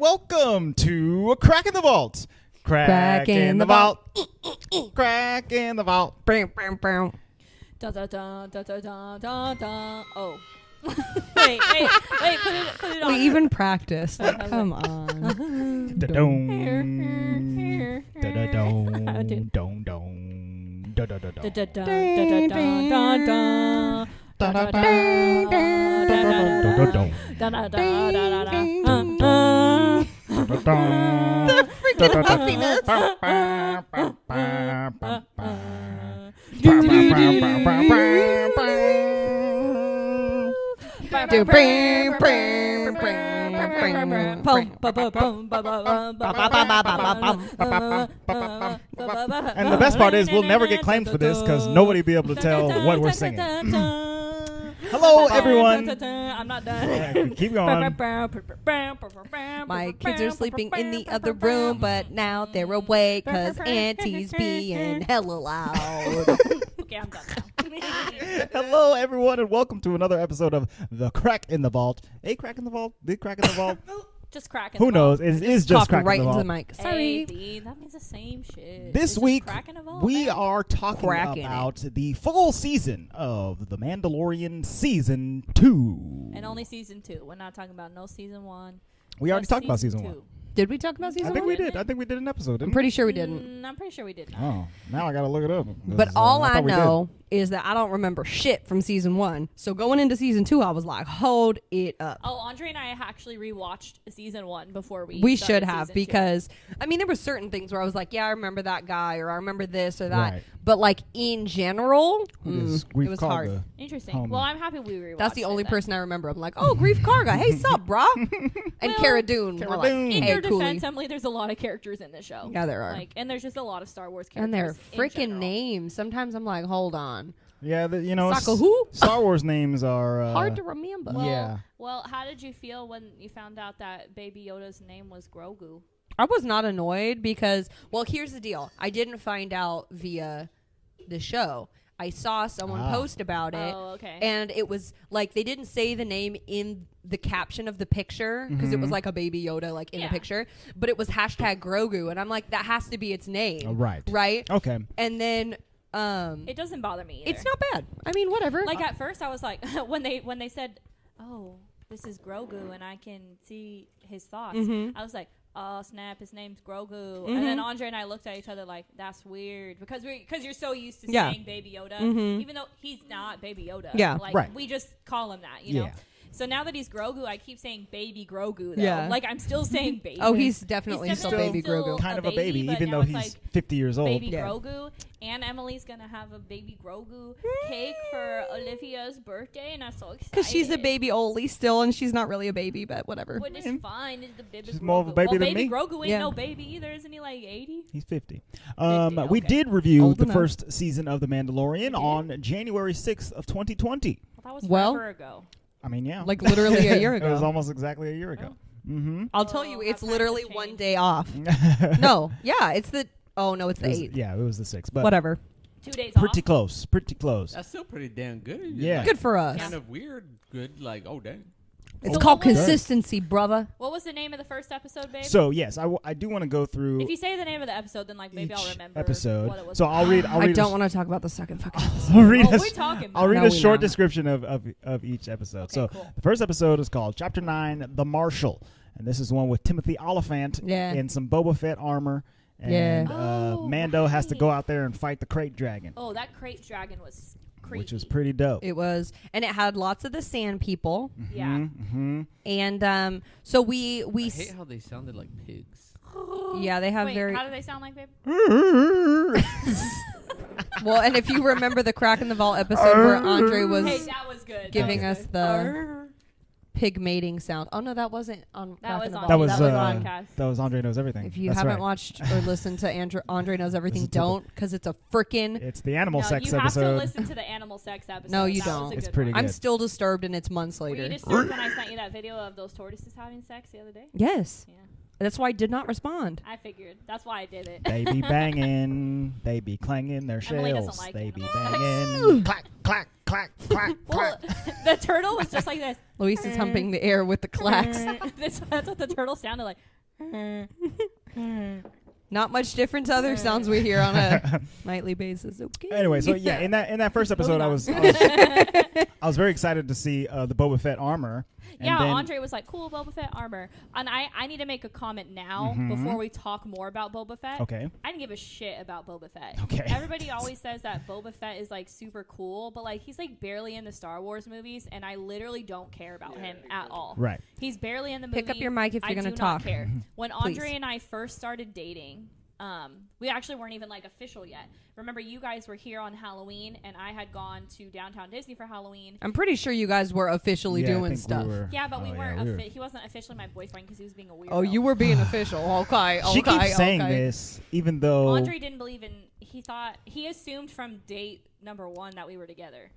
welcome to A Crack in the Vault. Crack in the vault. Crack in the vault. Da da da da da da da da. Oh. wait, put it on. We even practiced. Like, come on. Da-dong. Here. Da-da-dong. Dong-dong. Da-da-da-dong. Da da da da da da. The freaking puffiness. And the best part is we'll never get claimed for this because nobody will be able to tell what we're singing. Hello, everyone. I'm not done. Yeah, keep going. My kids are sleeping in the other room, but now they're awake because Auntie's being hella loud. Okay, I'm done now. Hello, everyone, and welcome to another episode of The Crack in the Vault. A crack in the vault? Big crack in the vault? Just cracking. Who knows? It is just Talking crack right in the into vault. the mic. Sorry. Sorry. Hey, that means the same shit. This week, we are. are talking Cracking about the full season of The Mandalorian Season 2. And only season 2. We're not talking about no season 1. We already talked about season 1. Did we talk about season I think one? we did. I think we did an episode, I'm didn't pretty sure we didn't. I'm pretty sure we did not. Oh, now I got to look it up. But all I thought we did. know is that I don't remember shit from season 1. So going into season 2, I was like, hold it up. Oh, Andre and I actually rewatched season 1 before we We started should have season because, I mean, there were certain things where I was like, yeah, I remember that guy or I remember this or that. Right. But like in general, Is it Grief was Karga. hard. 2. Interesting. Homie. Well, I'm happy we rewatched That's the only it then. person I remember. I'm like, oh, Grief Karga. Hey, sup, brah? And Well, Cara Dune. Cara We're like, Dune. In hey, your coolie. defense, Emily, there's a lot of characters in this show. Yeah, there are. And there's just a lot of Star Wars characters. And their in freaking general. names. Sometimes I'm like, hold on. Yeah, Saka who? Star Wars names are... Hard to remember. Well, Yeah. Well, how did you feel when you found out that Baby Yoda's name was Grogu? I was not annoyed because, well, here's the deal. I didn't find out via the show. I saw someone post about it. Oh, okay. And it was like they didn't say the name in the caption of the picture because it was like a Baby Yoda like in the picture. But it was hashtag Grogu. And I'm like, that has to be its name. Oh, right. Right? Okay. And then... It doesn't bother me either. it's not bad. I mean, whatever. Like at first I was like when they said, "Oh, this is Grogu," and I can see his thoughts. I was like, "Oh snap, his name's Grogu." And then Andre and I looked at each other like, "That's weird," because you're so used to saying Baby Yoda, even though he's not Baby Yoda. Yeah. Like Right. we just call him that, you know. Yeah. So now that he's Grogu, I keep saying Baby Grogu. Though. Yeah. Like I'm still saying Baby. oh, he's definitely still Baby Grogu. Kind of a baby, but even now though it's he's like 50 years old. Baby Yeah. Grogu, and Emily's gonna have a Baby Grogu cake for Olivia's birthday, and I'm so excited. Because she's a baby Oli still, and she's not really a baby, but whatever. But it's fine. It's the baby. She's Grogu. more of a baby than Baby me. Grogu ain't Yeah. no baby either, isn't he? Like 80. He's 50. 50, We okay. did review Old the enough. first season of The Mandalorian on January 6th of 2020. Well, that was Well, forever ago. I mean, yeah. Like literally a year It was ago. almost exactly a year ago. Mm-hmm. I'll tell you, it's how times literally have one changed. day off. No, yeah, it's the... Oh, no, it's the 8th. Yeah, it was the 6th. But Whatever. 2 days pretty off. close. Pretty close. That's still pretty damn good. Yeah. Like, Good for us. Kind of weird. Good. Like, oh dang. It's So called what was- consistency, brother. What was the name of the first episode, babe? So, yes, I do want to go through if you say the name of the episode, then like maybe I'll each remember episode. what it was. So I'll read. I don't want to talk about the second fucking episode. I'll read. Oh, a, we're talking about I'll read No, a we short not. description of each episode. Okay, so cool. the first episode is called Chapter 9, The Marshal, and this is one with Timothy Oliphant Yeah. in some Boba Fett armor. And Yeah. Oh, Mando has to right. go out there and fight the crate dragon, Oh, that crate dragon was creepy. which is pretty dope. It was, and it had lots of the sand people, Yeah. Mm-hmm. and so we I hate how they sounded like pigs. yeah, they have Wait, very how do they sound like, babe? well. And if you remember the Crack in the Vault episode where Andre was Hey, that was good. giving That was us good. the pig mating sound. Oh no, that wasn't on. That Crack was in the on- Vault. That was on podcast. that was Andre Knows Everything. If you That's haven't right. watched or listened to Andre Knows Everything, Listen to the- don't, because it's a freaking. It's the animal No, sex you have to episode. listen to the animal sex episode. No, you That was don't. a It's good pretty one. good. I'm still disturbed, and it's months Were you later. disturbed when I sent you that video of those tortoises having sex the other day? Yes, Yeah, that's why I did not respond. I figured. That's why I did it. They be banging, they be clanging their Emily doesn't shells. like They be animal sex. banging, clack, clack, clack, clack, Well, clack. the turtle was just like this. Luis is humping the air with the clacks. That's what the turtle sounded like. Not much different to other sounds we hear on a nightly basis. Okay. Anyway, so yeah, in that first episode, I was very excited to see the Boba Fett armor. And Yeah, then, Andre was like, cool, Boba Fett armor. And I need to make a comment now before we talk more about Boba Fett. Okay. I didn't give a shit about Boba Fett. Okay. Everybody always says that Boba Fett is like super cool, but like he's like barely in the Star Wars movies, and I literally don't care about him at all. Right. He's barely in the movie. Pick up your mic if you're going to talk. I do not care. When Please. Andre and I first started dating, we actually weren't even like official yet. Remember, you guys were here on Halloween, and I had gone to downtown Disney for Halloween. I'm pretty sure you guys were officially Yeah, I doing think stuff. Yeah, but we weren't. we were. He wasn't officially my boyfriend because he was being a weirdo. Oh, you were being official. Okay. She keeps saying this, even though Andre didn't believe in. He assumed from date number 1 that we were together.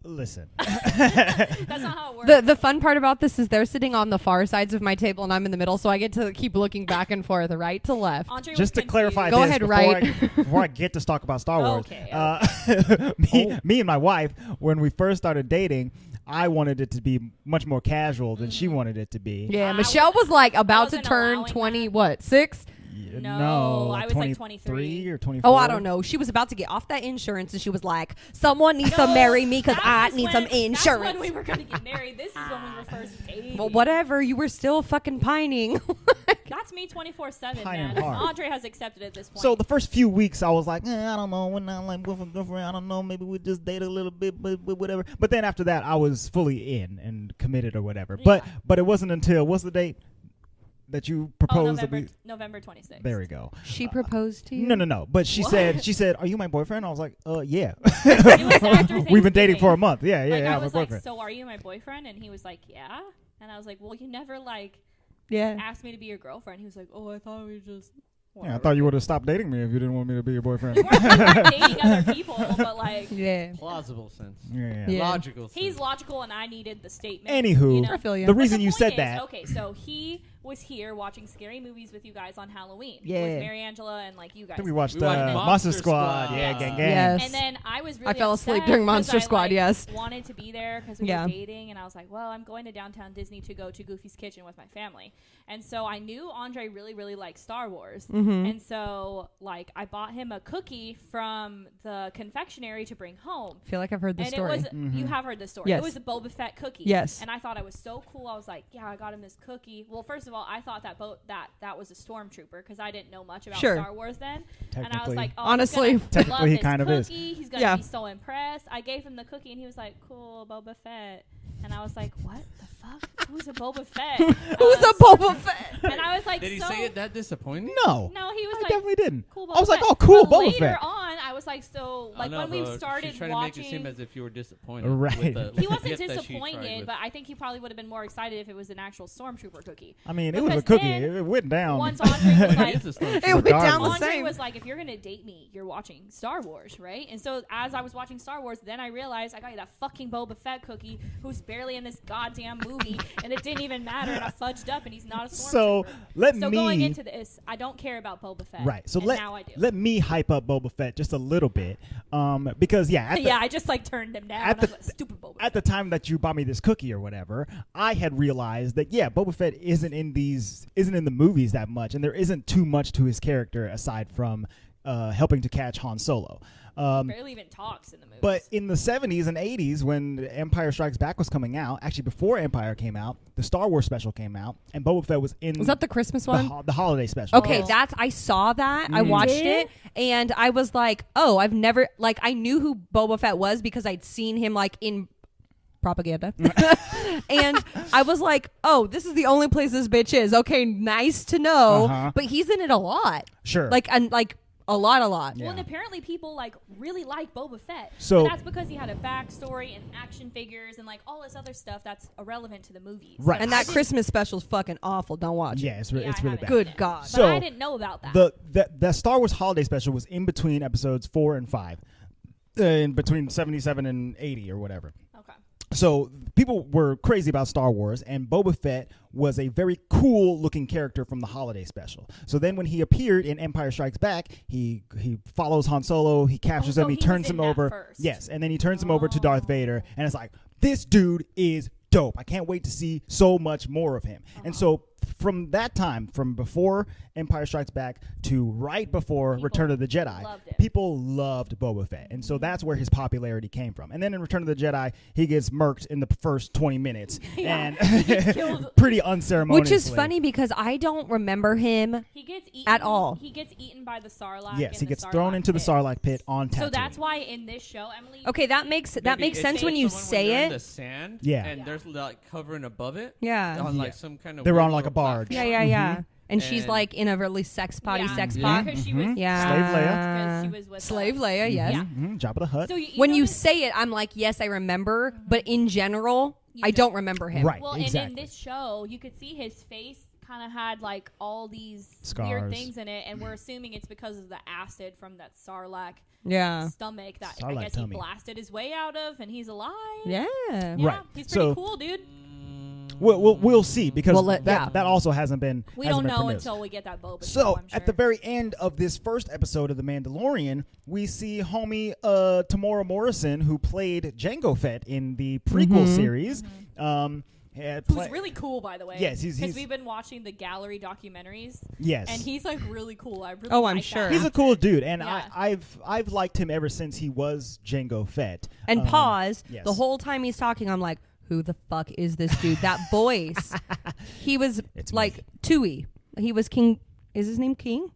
Listen. That's not how it works. The fun part about this is they're sitting on the far sides of my table and I'm in the middle, so I get to keep looking back and forth, right to left. Andre Just was to clarify Go this, ahead, before, right. before I get to talk about Star Wars, Okay, me and my wife, when we first started dating, I wanted it to be much more casual than she wanted it to be. Yeah, I Michelle was like about to wasn't turn allowing 20, that. what, 6? No, I was like 23 or 24. Oh, I don't know. She was about to get off that insurance and she was like, someone needs to marry me because I need some insurance. That's when we were going to get married. This is when we were first dating. Well, whatever. You were still fucking pining. That's me 24/7, Pining man. hard. Andre has accepted at this point. So the first few weeks, I was like, I don't know. We're not like boyfriend, girlfriend. I don't know. Maybe we just date a little bit, but whatever. But then after that, I was fully in and committed or whatever. Yeah. But it wasn't until, what's the date that you proposed? November 26th. There we go. She proposed to you? No. But she said, "Are you my boyfriend?" I was like, "Yeah." It was after We've been dating Thanksgiving. for a month. Yeah, Like, yeah. I I'm was my like, boyfriend. so are you my boyfriend? And he was like, yeah. And I was like, well, you never like Yeah. asked me to be your girlfriend. He was like, oh, I thought we just. Yeah, I thought you would have stopped dating me if you didn't want me to be your boyfriend. We weren't dating other people, but like Yeah. Plausible sense. Yeah. Yeah. Logical sense. he's logical, and I needed the statement. Anywho, you know? I feel you. the But reason you point said is, that. Okay, so he was here watching scary movies with you guys on Halloween. Yeah. With Mary Angela and like you guys. I think we watched We watched Monster Monster Squad. Squad. Yeah, gang, gang. Yes. And then I was really I fell asleep upset during 'cause Monster I, Squad, like, yes. wanted to be there because we Yeah. were dating, and I was like, well, I'm going to downtown Disney to go to Goofy's Kitchen with my family. And so I knew Andre really, really liked Star Wars. Mm-hmm. And so like I bought him a cookie from the confectionery to bring home. I feel like I've heard this And story. it was, you have heard this story. Yes. It was a Boba Fett cookie. Yes. And I thought it was so cool. I was like, yeah, I got him this cookie. Well, first of all, I thought that was a stormtrooper because I didn't know much about Sure. Star Wars then. And I was Technically. like, oh, Honestly. he's gonna Technically, love he this kind of is. cookie. He's going to Yeah. be so impressed. I gave him the cookie, and he was like, cool, Boba Fett. And I was like, what the fuck? Who's a Boba Fett? Who's a Boba Fett? And I was like, Did he so say it that disappointing? No. No, he was I like, definitely didn't. cool, I was Boba like, Fett. oh, cool, But Boba later Fett. on, I was like, so like I know, when we but started she's trying watching, to make it seem as if you were disappointed. Right. With the, he with the wasn't gift that she tried disappointed, with. but I think he probably would have been more excited if it was an actual stormtrooper cookie. I mean, it was a Because cookie. then, It went down. Once Andre was He like, is a stormtrooper. It went down the Andre same. was like, if you're gonna date me, you're watching Star Wars, right? And so as I was watching Star Wars, then I realized I got you that fucking Boba Fett cookie, who's barely in this goddamn movie, and it didn't even matter, and I fudged up, and he's not a stormtrooper. So let So me going into this, I don't care about Boba Fett. right. So and now I do. let me hype up Boba Fett just a little bit, because at the, yeah, I just like turned him down. at I was the- like, stupid Boba at the time that you bought me this cookie or whatever, I had realized that Boba Fett isn't in the movies that much, and there isn't too much to his character aside from helping to catch Han Solo. barely even talks in the movies. But in the 70s and 80s, when Empire Strikes Back was coming out, actually before Empire came out, the Star Wars special came out, and Boba Fett was in Was that the Christmas one? the holiday special. Okay, Oh. I saw that. I watched it, and I was like, oh, I've never, like, I knew who Boba Fett was because I'd seen him, like, in propaganda. And I was like, oh, this is the only place this bitch is. Okay, nice to know. Uh-huh. But he's in it a lot. Sure. Like, a lot. Yeah. Well, and apparently people like really like Boba Fett. So- But that's because he had a backstory and action figures and like all this other stuff that's irrelevant to the movies. Right. And that Christmas special's fucking awful. Don't watch Yeah, it. it's Yeah, really I haven't bad. seen Good it. God. But So, I didn't know about that. The Star Wars holiday special was in between episodes 4 and 5, in between 77 and 80 or whatever. Okay. So people were crazy about Star Wars, and Boba Fett was a very cool-looking character from the holiday special. So then when he appeared in Empire Strikes Back, he follows Han Solo, he captures so him, he he turns was in him that over. first. Yes, and then he turns him over to Darth Vader, and it's like, this dude is dope. I can't wait to see so much more of him. And so from that time, from before Empire Strikes Back to right before Return of the Jedi, people loved Boba Fett. And so that's where his popularity came from. And then in Return of the Jedi, he gets murked in the first 20 minutes. And pretty unceremoniously. Which is funny because I don't remember him at all. He gets eaten by the Sarlacc. Yes, he gets thrown into the Sarlacc pit on Tatooine. So that's why in this show, Emily. Okay, that makes sense when you say in the it. sand, Yeah. and there's like covering above it. Yeah. On like some kind of. They were on weird like a little barge. platform. Yeah. And she's And- like in a really sex potty sex pot. Because she was Slave Leia. Because she was with Slave Leia, yes. Yeah. Jabba the Hutt. So When you notice- say it, I'm like, yes, I remember. But in general, I don't remember him. Right. Well, exactly. and in this show, you could see his face kind of had like all these Scars. weird things in it, and we're assuming it's because of the acid from that Sarlacc Yeah. stomach that Sarlacc I guess tummy. he blasted his way out of, and he's alive. Yeah. Yeah, Right. he's pretty So- cool, dude. We'll see because Well, that also hasn't been. We hasn't don't been know produced. until we get that Boba show, So I'm sure. at the very end of this first episode of The Mandalorian, we see homie Tamora Morrison, who played Jango Fett in the prequel series. Who's really cool, by the way. Yes, because we've been watching the gallery documentaries. Yes, And he's like really cool. I really Oh, like I'm that sure. he's a cool dude, and Yeah. I've liked him ever since he was Jango Fett. And pause. yes. The whole time he's talking, I'm like, who the fuck is this dude? That voice. He was It's like Tui. He was King. Is his name King?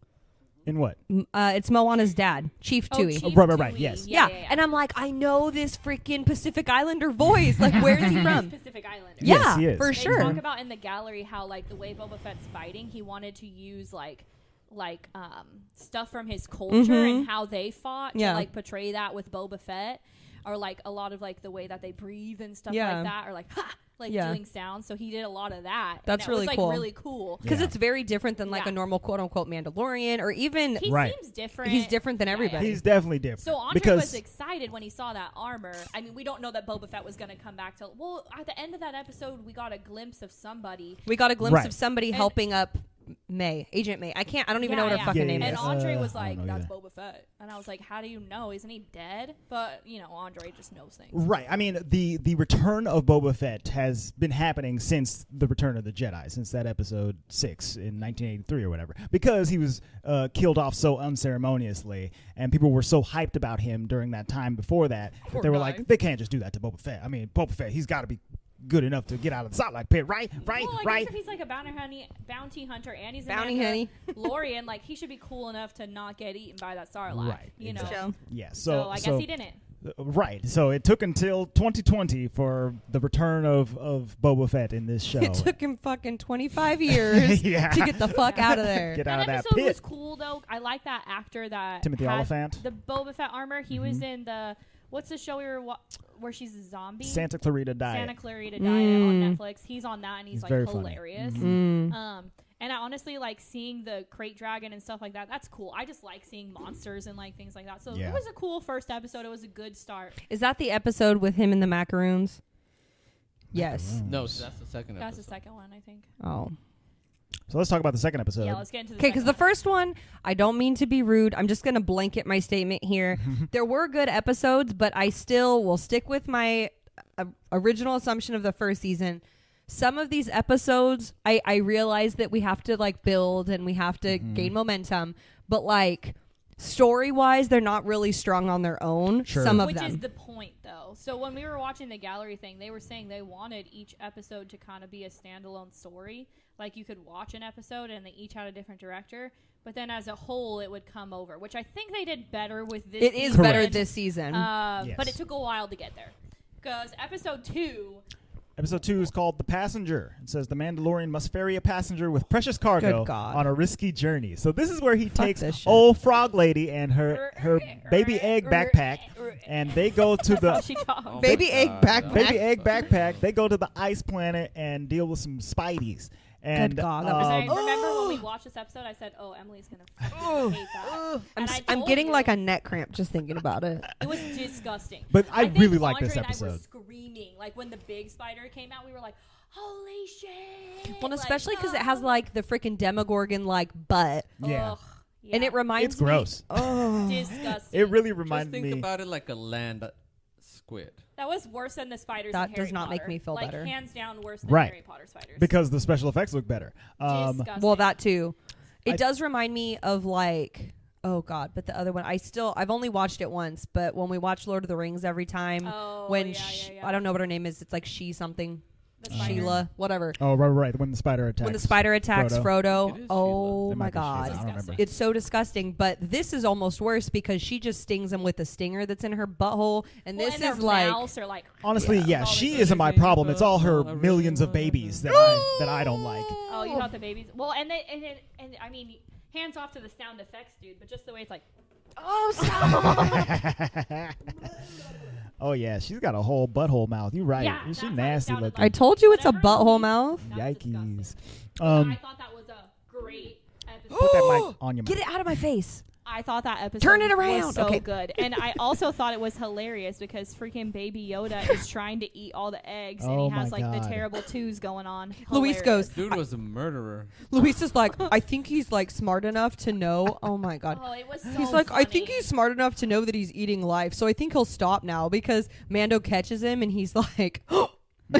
In what? It's Moana's dad, Chief Tui. Chief right, Tui. yes. Yeah. And I'm like, I know this freaking Pacific Islander voice. Like, where is he from? Pacific Islander. Yeah, Yes, he is. for They sure. talk about in the gallery how like the way Boba Fett's fighting, he wanted to use like stuff from his culture and how they fought Yeah. to like portray that with Boba Fett, or like a lot of like the way that they breathe and stuff Yeah. like that, or like ha, like Yeah. doing sounds. So he did a lot of that. That's and it really was, cool. like, really cool. Because Yeah. it's very different than like Yeah. a normal quote unquote Mandalorian or even He Right. seems different. he's different than everybody. He's definitely different. So Andre because was excited when he saw that armor. I mean, we don't know that Boba Fett was going to come back to. Well, at the end of that episode, we got a glimpse of somebody. We got a glimpse Right. of somebody And- helping up Agent May. I don't even know what her fucking name And is. Andre was I like, don't know "That's either. Boba Fett," and I was like, "How do you know? Isn't he dead?" But you know, Andre just knows things. Right. I mean, the return of Boba Fett has been happening since the Return of the Jedi, since that episode 6 in 1983 or whatever, because he was killed off so unceremoniously, and people were so hyped about him during that time before that, Poor they were guy. like, they can't just do that to Boba Fett. I mean, Boba Fett, he's got to be good enough to get out of the Sarlacc pit, right? Right? Well, I right? guess if he's like a bounty hunter, and he's a Bounty honey. Mandalorian, like he should be cool enough to not get eaten by that Sarlacc. Right, You know. exactly. Yeah. So I guess he didn't. Right. So it took until 2020 for the return of Boba Fett in this show. It took him fucking 25 years Yeah. to get the fuck out of there. Get out That of that episode pit. was cool though. I like that actor that Timothy had Oliphant. the Boba Fett armor. He was in the what's the show we were where she's a zombie? Santa Clarita Diet. Santa Clarita Diet on Netflix. He's on that and he's like very funny. hilarious. Mm. And I honestly like seeing the crate dragon and stuff like that. That's cool. I just like seeing monsters and like things like that. So Yeah. it was a cool first episode. It was a good start. Is that the episode with him in the macaroons? Yes. No, so that's the second That's the episode. second one, I think. Oh. So let's talk about the second episode. Yeah, let's get into the Okay, because the second one. first one, I don't mean to be rude. I'm just going to blanket my statement here. There were good episodes, but I still will stick with my original assumption of the first season. Some of these episodes, I realize that we have to like build and we have to gain momentum, but like story-wise, they're not really strong on their own. Sure. Some of Which them. is the point, though. So when we were watching the gallery thing, they were saying they wanted each episode to kind of be a standalone story. Like you could watch an episode and they each had a different director. But then as a whole, it would come over, which I think they did better with this It is season. better this season. Yes. But it took a while to get there. Because episode 2... Episode 2 is called The Passenger. It says the Mandalorian must ferry a passenger with precious cargo Good God. on a risky journey. So this is where he takes this shit. old frog lady and her baby egg backpack, and they go to the She talks. Oh my Baby egg God. backpack. baby egg backpack. They go to the ice planet and deal with some Spideys. And God, that was I Um, remember when we watched this episode, I said, "Oh, Emily's gonna fucking hate that." And I I'm told getting you, like a neck cramp just thinking about it. It was disgusting. But I think really like Andre this and episode. I were screaming like when the big spider came out. We were like, "Holy shit!" Well, Like, especially because it has no. like the freaking Demogorgon like butt, Yeah. Ugh, and it reminds It's gross. me. Oh, disgusting. It really Just reminded think me. about it like a land squid. That was worse than the spiders. That in Harry does not make Potter. me feel like, better. Hands down, worse than Right. Harry Potter spiders. Because the special effects look better. Disgusting. Well, that too. It I- does remind me of like, oh God, but the other one, I've only watched it once, but when we watch Lord of the Rings every time, when yeah. I don't know what her name is, it's like she something, The spider. Sheila, whatever. Oh, right. When the spider attacks. When the spider attacks Frodo, It is oh It my might be Sheila. God. I don't remember. It's so disgusting, but this is almost worse because she just stings him with a stinger that's in her butthole, and Well, this and is their like, mouths are like. Honestly, yeah, all she this isn't my other thing, problem. It's all her but I really millions of wanna- babies that I don't like. Oh, you thought the babies? Well, and I mean, hands off to the sound effects, dude. But just the way it's like, oh, stop. Oh yeah, she's got a whole butthole mouth. You right? Yeah, She's that's how it nasty sounded looking. I told you it's a Whatever. butthole mouth. That's Yikes. disgusting. I thought that was a great episode. Put that mic on your Get mouth. it out of my face. I thought that episode Turn it around. was so Okay. good. And I also thought it was hilarious because freaking Baby Yoda is trying to eat all the eggs and Oh he my has like God. the terrible twos going on. Luis Hilarious. goes, Dude was a murderer. Luis is like, I think he's like smart enough to know. Oh my God. Oh, it was so He's like, I think funny. he's smart enough to know that he's eating life, so I think he'll stop now because Mando catches him and he's like,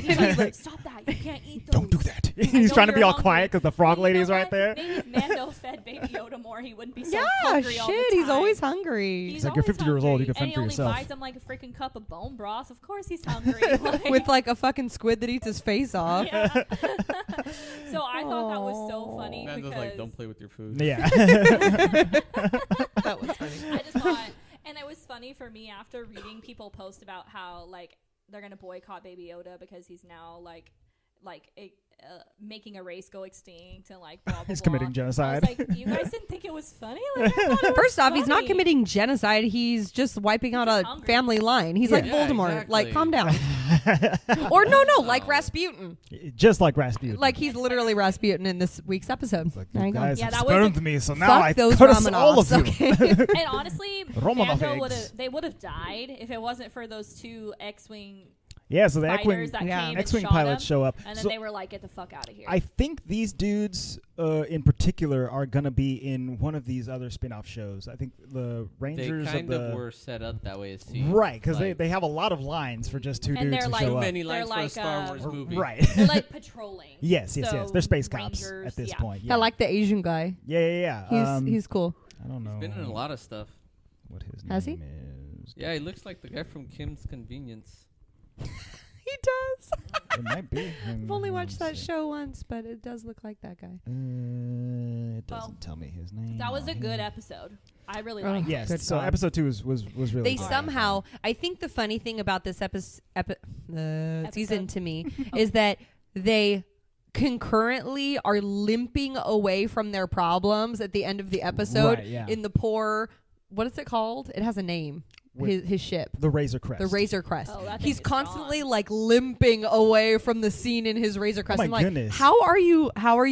He's like, stop that. You can't eat those. Don't do that. I He's know trying to be you're all hungry. quiet because the frog You lady know is right what? there. Maybe if Mando fed Baby Yoda more, he wouldn't be so yeah, hungry all the shit, he's time. always hungry. He's like, you're always 50 years old, you hungry, can fend and for he yourself. only buys him like a freaking cup of bone broth. Of course he's hungry. Like, With like a fucking squid that eats his face off. yeah. So I thought that was so funny Mando's because like, don't play with your food. Yeah. That was funny. I just thought, and it was funny for me after reading people post about how like they're gonna boycott Baby Yoda because he's now making a race go extinct and like blah, blah, He's blah. committing genocide. I was like, you guys didn't think it was funny? Like, I thought it was First off, he's not funny. committing genocide. He's just wiping out a hungry. family line. He's Yeah. like Yeah, Voldemort. Like, exactly. calm down. Or no, like Rasputin. Just like Rasputin. Like he's literally Rasputin in this week's episode. Like, There you you go. guys Yeah, have that was spurned me, so now Fuck I those curse all of Romanovs, you. okay? And honestly, Romanov Mando eggs. they would have died if it wasn't for those two X-wing Yeah, so the fighters that yeah. came and X-wing shot pilots him, show up. and then So they were like, "Get the fuck out of here." I think these dudes, in particular, are gonna be in one of these other spin-off shows. I think the They Rangers kind of of the were set up that way. It seems. right because Like, they have a lot of lines for just two And dudes they're who like- show too up. many They're lines for a like, Star Wars movie. Right. They're like patrolling. yes. So They're space cops Rangers, at this yeah. point. I Yeah. like the Asian guy. Yeah. He's cool. I don't know. He's been in a lot of stuff. What his Has name is. Yeah, he looks like the guy from Kim's Convenience. He does. It might be. I've only watched that show once, but it does look like that guy. It doesn't Well, tell me his name. That was a on good here. episode. I really Oh. liked it. Yes. Good So God. episode 2 was really They good. somehow, I think the funny thing about this season to me is that they concurrently are limping away from their problems at the end of the episode Right, yeah. in the poor, what is it called? It has a name. His ship. the Razor Crest. The Razor Crest. Oh, that thing He's is constantly gone. like limping away from the scene in his Razor Crest. my I'm like, goodness. how are you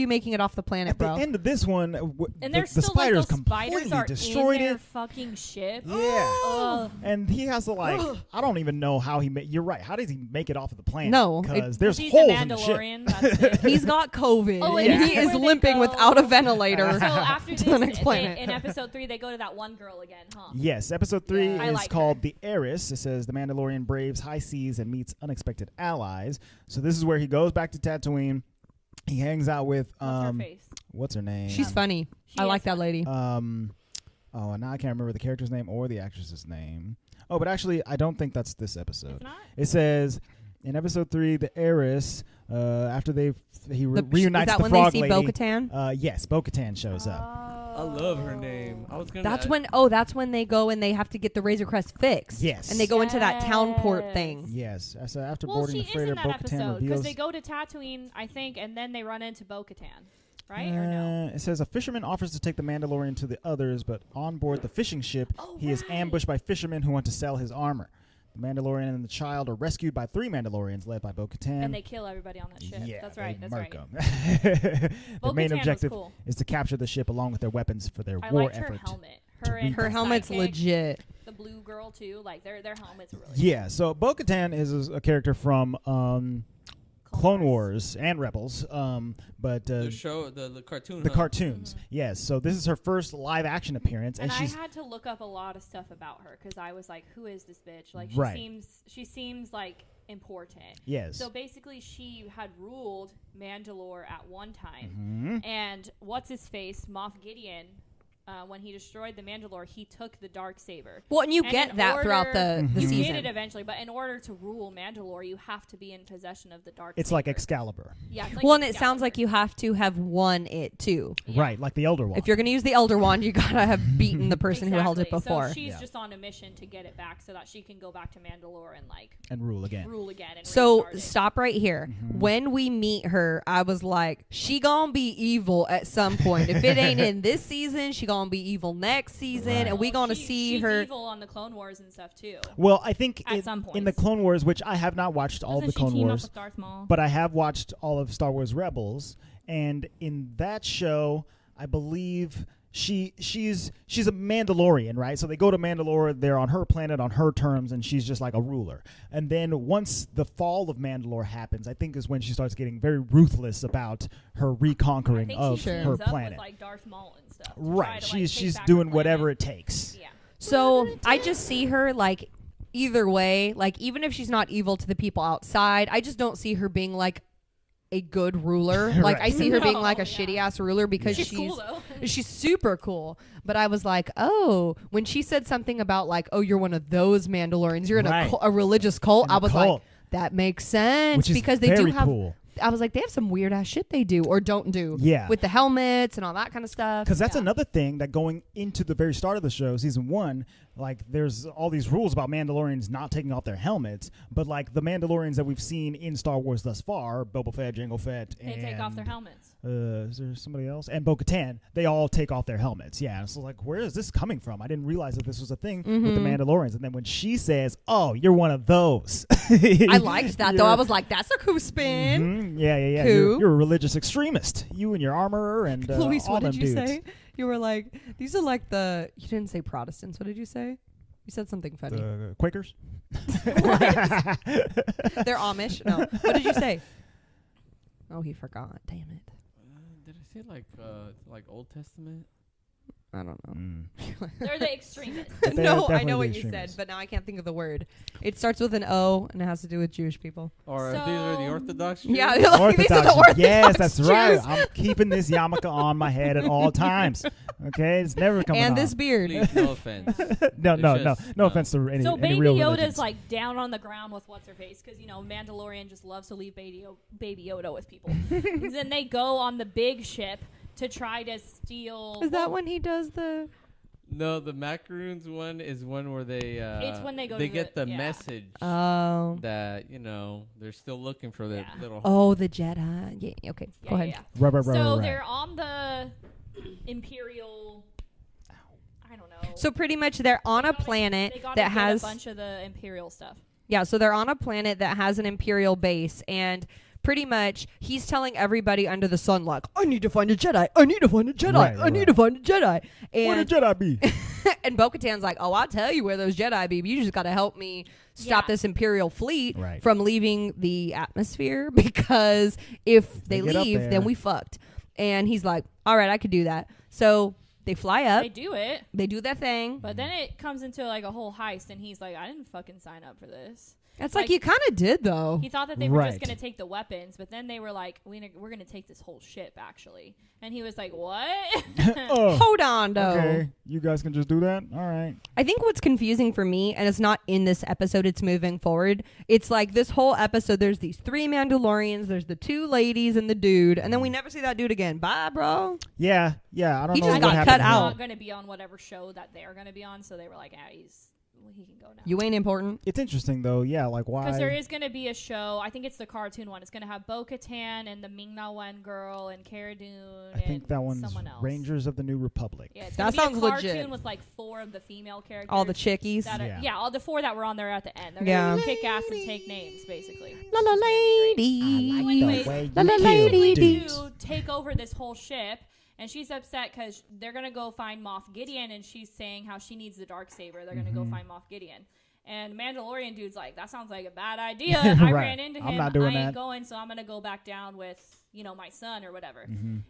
making it off the planet, At bro? the end of this one, And the there's still like spiders those spiders completely are destroyed in their it. fucking ship. Yeah. Ugh. And he has to like, I don't even know how he you're right. How does he make it off of the planet? No, because there's He's holes a in the ship. Mandalorian. That's it. He's got COVID Oh, and and he that's is where they limping go. without a ventilator. So after to the this, next planet. in episode 3, they go to that one girl again, huh? Yes, episode 3 Yeah. I is like called her. The Heiress. It says the Mandalorian braves high seas and meets unexpected allies. So this is where he goes back to Tatooine. He hangs out with What's her face? what's her name? She's funny. She I is like that funny. lady. Oh, now I can't remember the character's name or the actress's name. Oh, but actually, I don't think that's this episode. It's not? It says in episode 3, the Heiress. After he reunites is that the when frog they see lady. Bo-Katan? Yes, Bo-Katan shows up. I love her name. I was gonna. That's when they go and they have to get the Razor Crest fixed. Yes. And they go into that town port Yes. thing. Yes. So after Well, boarding she the is freighter, in that Bo-Katan episode because reveals. they go to Tatooine, I think, and then they run into Bo-Katan, right? Or no? It says a fisherman offers to take the Mandalorian to the others, but on board the fishing ship, he is ambushed by fishermen who want to sell his armor. The Mandalorian and the child are rescued by 3 Mandalorians led by Bo-Katan. And they kill everybody on that ship. Yeah, That's they right. That's murk right. 'em. The main Bo-Katan was objective cool. is to capture the ship along with their weapons for their I war liked her effort. helmet. to Her and beat Her her helmet's sidekick, legit. The blue girl too. Like their helmets are really Yeah, so Bo-Katan is a character from Clone Clone Wars and Rebels. But The show, the cartoon. the cartoons, yes. So this is her first live action appearance, And and she's I had to look up a lot of stuff about her because I was like, "Who is this bitch?" Like, Right. she seems like important. yes. So basically, she had ruled Mandalore at one time, Mhm. and what's his face, Moff Gideon. When he destroyed the Mandalore, he took the Darksaber. Well, and you And get in that throughout order- the You season. get it eventually, but in order to rule Mandalore, you have to be in possession of the Darksaber. It's like Excalibur, Yeah. It's like Well, and it sounds Excalibur. like you have to have won it too. Yeah. right? Like the Elder Wand. If you're going to use the Elder Wand, you gotta have beaten the person who held it Exactly. before. So she's Yeah. just on a mission to get it back so that she can go back to Mandalore and like and rule again. rule again. And So restart it. stop right here. Mm-hmm. When we meet her, I was like, she gonna be evil at some point. If it ain't in this season, she gonna be evil next season, Right. and we Well, gonna she's see her. evil on the Clone Wars and stuff too. Well, I think At some in the points. Clone Wars, which I have not watched all of the Doesn't she Clone team Wars, up with Darth Maul? but I have watched all of Star Wars Rebels, and in that show, I believe she's a Mandalorian, right? So they go to Mandalore, they're on her planet on her terms, and she's just like a ruler. And then once the fall of Mandalore happens, I think is when she starts getting very ruthless about her I reconquering think of she Sure. teams her up planet. with like Darth Maul and stuff. to Right, try to, she's take back doing her whatever planet. it takes. Yeah. So I just see her like either way. Like even if she's not evil to the people outside, I just don't see her being like a good ruler. Like I Right. see her being like a No, shitty yeah. ass ruler because She's cool though. she's super cool. But I was like, oh, when she said something about like, oh, you're one of those Mandalorians, you're in Right. a religious cult. In I a was cult. like, that makes sense Which is because they do very have. cool. I was like, they have some weird ass shit they do or don't do. Yeah. With the helmets and all that kind of stuff. Because that's Yeah. another thing that going into the very start of the show, season 1, like there's all these rules about Mandalorians not taking off their helmets, but like the Mandalorians that we've seen in Star Wars thus far, Boba Fett, Jango Fett, They and take off their helmets. is there somebody else? And Bo-Katan, they all take off their helmets. Yeah, so like, where is this coming from? I didn't realize that this was a thing with the Mandalorians. And then when she says, "Oh, you're one of those," I liked that though. I You're- was like, that's a cool spin. Yeah. Cool. You're a religious extremist. You and your armor and Luis, all what them did you dudes. say? You were like, these are like the. You didn't say Protestants. What did you say? You said something funny. The Quakers. They're Amish. No. What did you say? Oh, he forgot. Damn it. Did I say like Old Testament? I don't know. They're the extremists. They're No, I definitely know the what you extremists. said, but now I can't think of the word. It starts with an O and it has to do with Jewish people. Or these are the So- Orthodox? Yeah, Jews? like, these are the Orthodox. Yes, Orthodox that's right. Jews. I'm keeping this yarmulke on my head at all times. Okay, it's never coming And off. this beard. Please, no offense. no, It's no, just, no offense to any, So any Baby real Yoda's religions. like down on the ground with what's her face because Mandalorian just loves to leave Baby Yoda with people. Then they go on the big ship to try to steal. Is that when he does the. No, the macaroons one is one where they It's when they go they to get the- the yeah. message Oh. that they're still looking for that Yeah. little. Oh, the Jedi. Yeah, okay. Yeah, Go ahead. yeah. Right. So they're on the Imperial. I don't know. So pretty much they're on a They planet gotta that get has. a bunch of the Imperial stuff. Yeah, so they're on a planet that has an Imperial base, and pretty much he's telling everybody under the sun, like, I need to find a Jedi. I need to find a Jedi. Right, I need to find a Jedi. Where And the Jedi be? and Bo-Katan's like, oh, I'll tell you where those Jedi be. But you just got to help me stop Yeah. this Imperial fleet Right. from leaving the atmosphere because if they get up leave, there. then we fucked. And he's like, all right, I could do that. So they fly up. They do it, They do their thing. but then it comes into like a whole heist, and he's like, I didn't fucking sign up for this. It's like like- you kind of did, though. He thought that they were just Right. going to take the weapons, but then they were like, we're going to take this whole ship, actually. And he was like, what? Oh, Hold on, though. okay. You guys can just do that? All right. I think what's confusing for me, and it's not in this episode, it's moving forward. It's like this whole episode, there's these 3 Mandalorians, there's the 2 ladies and the dude, and then we never see that dude again. Bye, bro. Yeah. I don't He know just what got happened cut to out. him. Not going to be on whatever show that they're going to be on, so they were like, he can go now. You ain't important. It's interesting though. Yeah, like why? Because there is going to be a show. I think it's the cartoon one. It's going to have Bo-Katan and the Ming-Na Wen girl and Cara Dune I think and that one's someone else. Rangers of the New Republic. Yeah, it's That gonna be sounds a cartoon legit. with like 4 of the female characters. All the chickies. that are, Yeah. all the 4 that were on there at the end. They're Yeah. gonna kick ass and take names, basically. La la lady. I like Anyways, the way La la you lady. kill dudes. to take over this whole ship, and she's upset because they're gonna go find Moff Gideon, and she's saying how she needs the Darksaber. They're gonna go find Moff Gideon, And Mandalorian dude's like, that sounds like a bad idea. I Right. ran into him. I'm not doing I ain't that. going, so I'm going to go back down with, my son or whatever.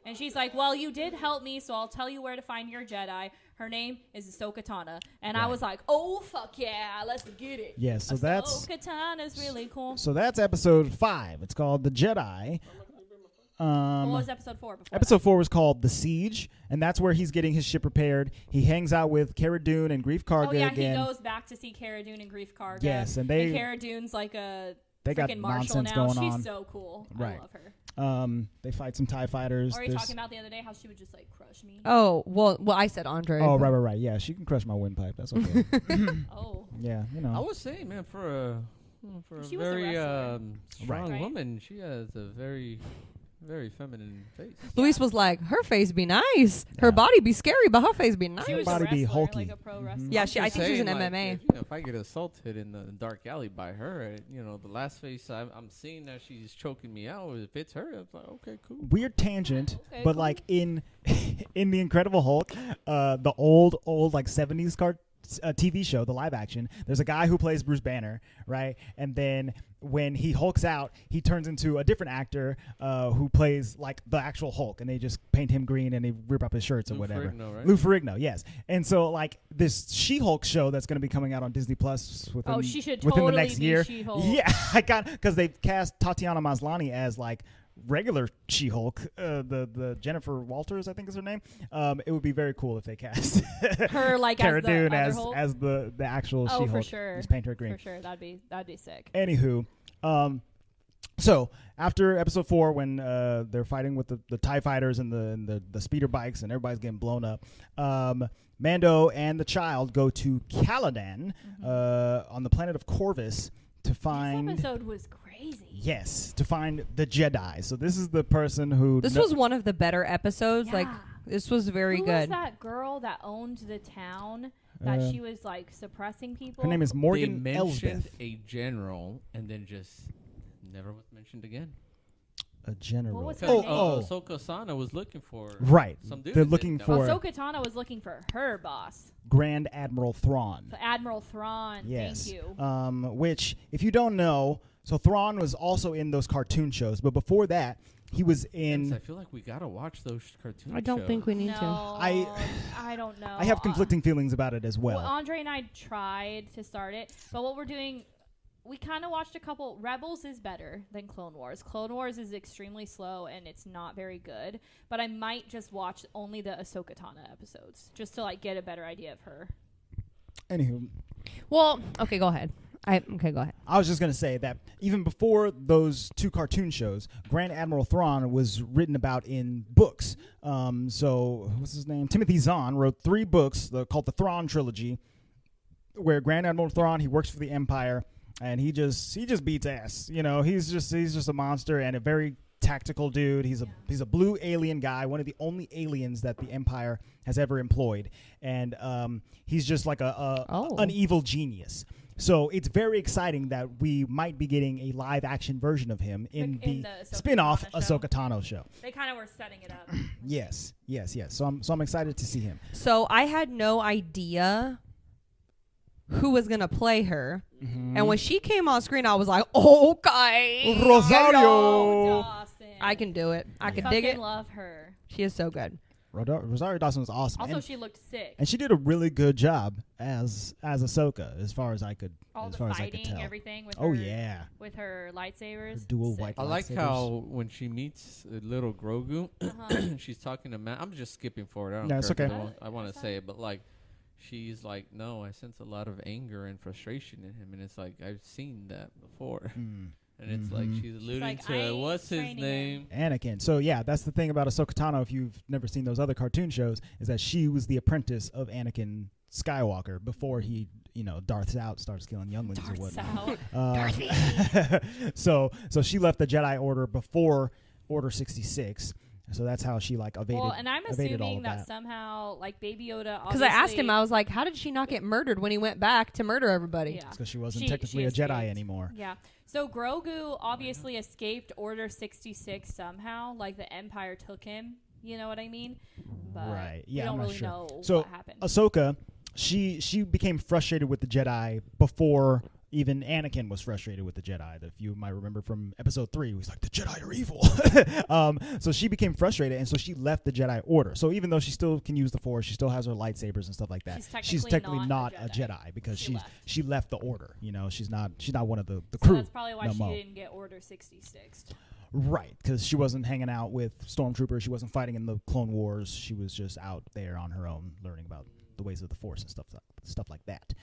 And she's like, well, you did help me, so I'll tell you where to find your Jedi. Her name is Ahsoka Tano. And I was like, oh, fuck yeah, let's get it. Yeah, so that's Ahsoka Tano is really cool. so that's episode 5. It's called The Jedi. What was episode 4 before Episode 4 was called The Siege, and that's where he's getting his ship repaired. He hangs out with Cara Dune and Greef Karga Oh, yeah, again. he goes back to see Cara Dune and Greef Karga. Yes, and Cara Dune's like a they got freaking marshal nonsense now. going She's on. so cool. Right. I love her. They fight some TIE fighters. Or you talking about the other day how she would just like crush me? Oh, well, I said Andre. Oh, but- right. Yeah, she can crush my windpipe. That's okay. Oh. Yeah, I was saying, man, for a She was a very wrestler. strong Right. woman, she has a very, very feminine face. Luis was like, her face be nice. Her Yeah. body be scary, but her face be nice. She was body a be wrestler, hulky. like a pro wrestler. Yeah, I'm I just think she was in saying, like, MMA. If I get assaulted in the dark alley by her, the last face I'm seeing that she's choking me out, if it's her, I'm like, okay, cool. weird tangent, Okay, but cool. like in the Incredible Hulk, the old like 70s TV show, the live action, there's a guy who plays Bruce Banner, right? And then when he hulks out, he turns into a different actor who plays like the actual Hulk, and they just paint him green and they rip up his shirts or Lou whatever. Ferrigno, right? Lou Ferrigno, yes. And so like this She-Hulk show that's going to be coming out on Disney Plus within, she should within the totally next be year. She-Hulk. Yeah, I got because they've cast Tatiana Maslany as like regular She-Hulk, the Jennifer Walters, I think is her name. It would be very cool if they cast Her like Cara as the Dune other Hulk? as the actual Oh, She-Hulk. for sure. Just paint her green. For sure, that'd be sick. Anywho, so after episode 4, when they're fighting with the TIE fighters and the speeder bikes and everybody's getting blown up, Mando and the child go to Caladan on the planet of Corvus to find. This episode was crazy. Yes, to find the Jedi. So this is the person who. This was one of the better episodes. Yeah. Like, this was very Who good. was that girl that owned the town that she was like suppressing people? Her name is Morgan they mentioned Elsbeth. a general and then just never was mentioned again. A general. What was her Because name? Ahsoka Sana was looking for Right. some dude. They're that looking didn't for know. Ahsoka Tano was looking for her boss, Grand Admiral Thrawn. Admiral Thrawn. Yes. Thank you. Which, if you don't know, so Thrawn was also in those cartoon shows, but before that, he was in. I feel like we gotta watch those cartoons. I don't think we need to. No, I don't know. I have conflicting feelings about it as well. Andre and I tried to start it, but what we're doing, we kind of watched a couple. Rebels is better than Clone Wars. Clone Wars is extremely slow and it's not very good. But I might just watch only the Ahsoka Tano episodes just to like get a better idea of her. Anywho, Well, okay, go ahead. Okay, go ahead. I was just going to say that even before those 2 cartoon shows, Grand Admiral Thrawn was written about in books. So, what's his name? Timothy Zahn wrote 3 books called the Thrawn Trilogy, where Grand Admiral Thrawn, he works for the Empire, and he just beats ass. He's just a monster and a very tactical dude. He's a blue alien guy, one of the only aliens that the Empire has ever employed, and he's just like an evil genius. So it's very exciting that we might be getting a live action version of him in the Ahsoka spin-off Tano show. Ahsoka Tano show. They kind of were setting it up. Yes. So I'm excited to see him. So I had no idea who was gonna play her, and when she came on screen, I was like, okay, Rosario. Dawson. I can do it. I can fucking dig it. love her. She is so good. Rosario Dawson was awesome. Also, and, she looked sick. and she did a really good job as Ahsoka, as far as I could All as the far as I fighting, could tell. everything with Oh her, yeah. with her lightsabers. Her dual Sick. white I like lightsabers. how when she meets little Grogu, she's talking to Matt. I'm just skipping forward. I don't No, it's care. okay. I want to say it, but like, she's like, no, I sense a lot of anger and frustration in him, and it's like I've seen that before, and it's like she's alluding like, to I ain't what's his training name. Anakin. So yeah, that's the thing about Ahsoka Tano. If you've never seen those other cartoon shows, is that she was the apprentice of Anakin Skywalker before he, Darth's out, starts killing younglings or whatnot. So she left the Jedi Order before Order 66. So that's how she evaded. Well, and I'm evaded all assuming of that somehow, Baby Yoda. Because I asked him, I was like, how did she not get murdered when he went back to murder everybody? Yeah. because she wasn't She technically a Jedi escaped. anymore. Yeah. So Grogu obviously escaped Order 66 somehow. The Empire took him. You know what I mean? But Right. Yeah, we don't I'm not really sure. know So what happened. Ahsoka, she became frustrated with the Jedi before even Anakin was frustrated with the Jedi. If you might remember from episode 3, he's like, the Jedi are evil. So she became frustrated, and so she left the Jedi Order. So even though she still can use the Force, she still has her lightsabers and stuff like that. She's technically not a Jedi because she left the Order. You know, she's not one of the crew. So that's probably why she didn't get Order 66. Right, because she wasn't hanging out with stormtroopers. She wasn't fighting in the Clone Wars. She was just out there on her own, learning about the ways of the Force and stuff like that.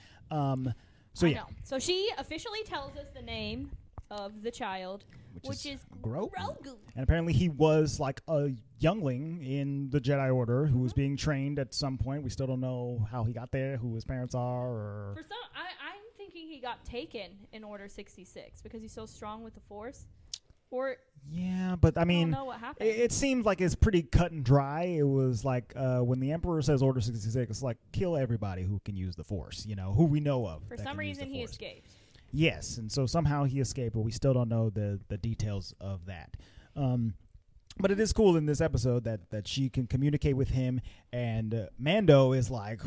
So yeah. So she officially tells us the name of the child, which is Grogu. And apparently he was like a youngling in the Jedi Order who was being trained at some point. We still don't know how he got there, who his parents are, or. For some, I'm thinking he got taken in Order 66 because he's so strong with the Force. Or yeah, but I mean, I don't know what happened. It seems like it's pretty cut and dry. It was like when the Emperor says Order 66, it's like kill everybody who can use the Force, you know, who we know of. For some reason, he escaped. Yes, and so somehow he escaped, but we still don't know the details of that. But it is cool in this episode that she can communicate with him, and Mando is like,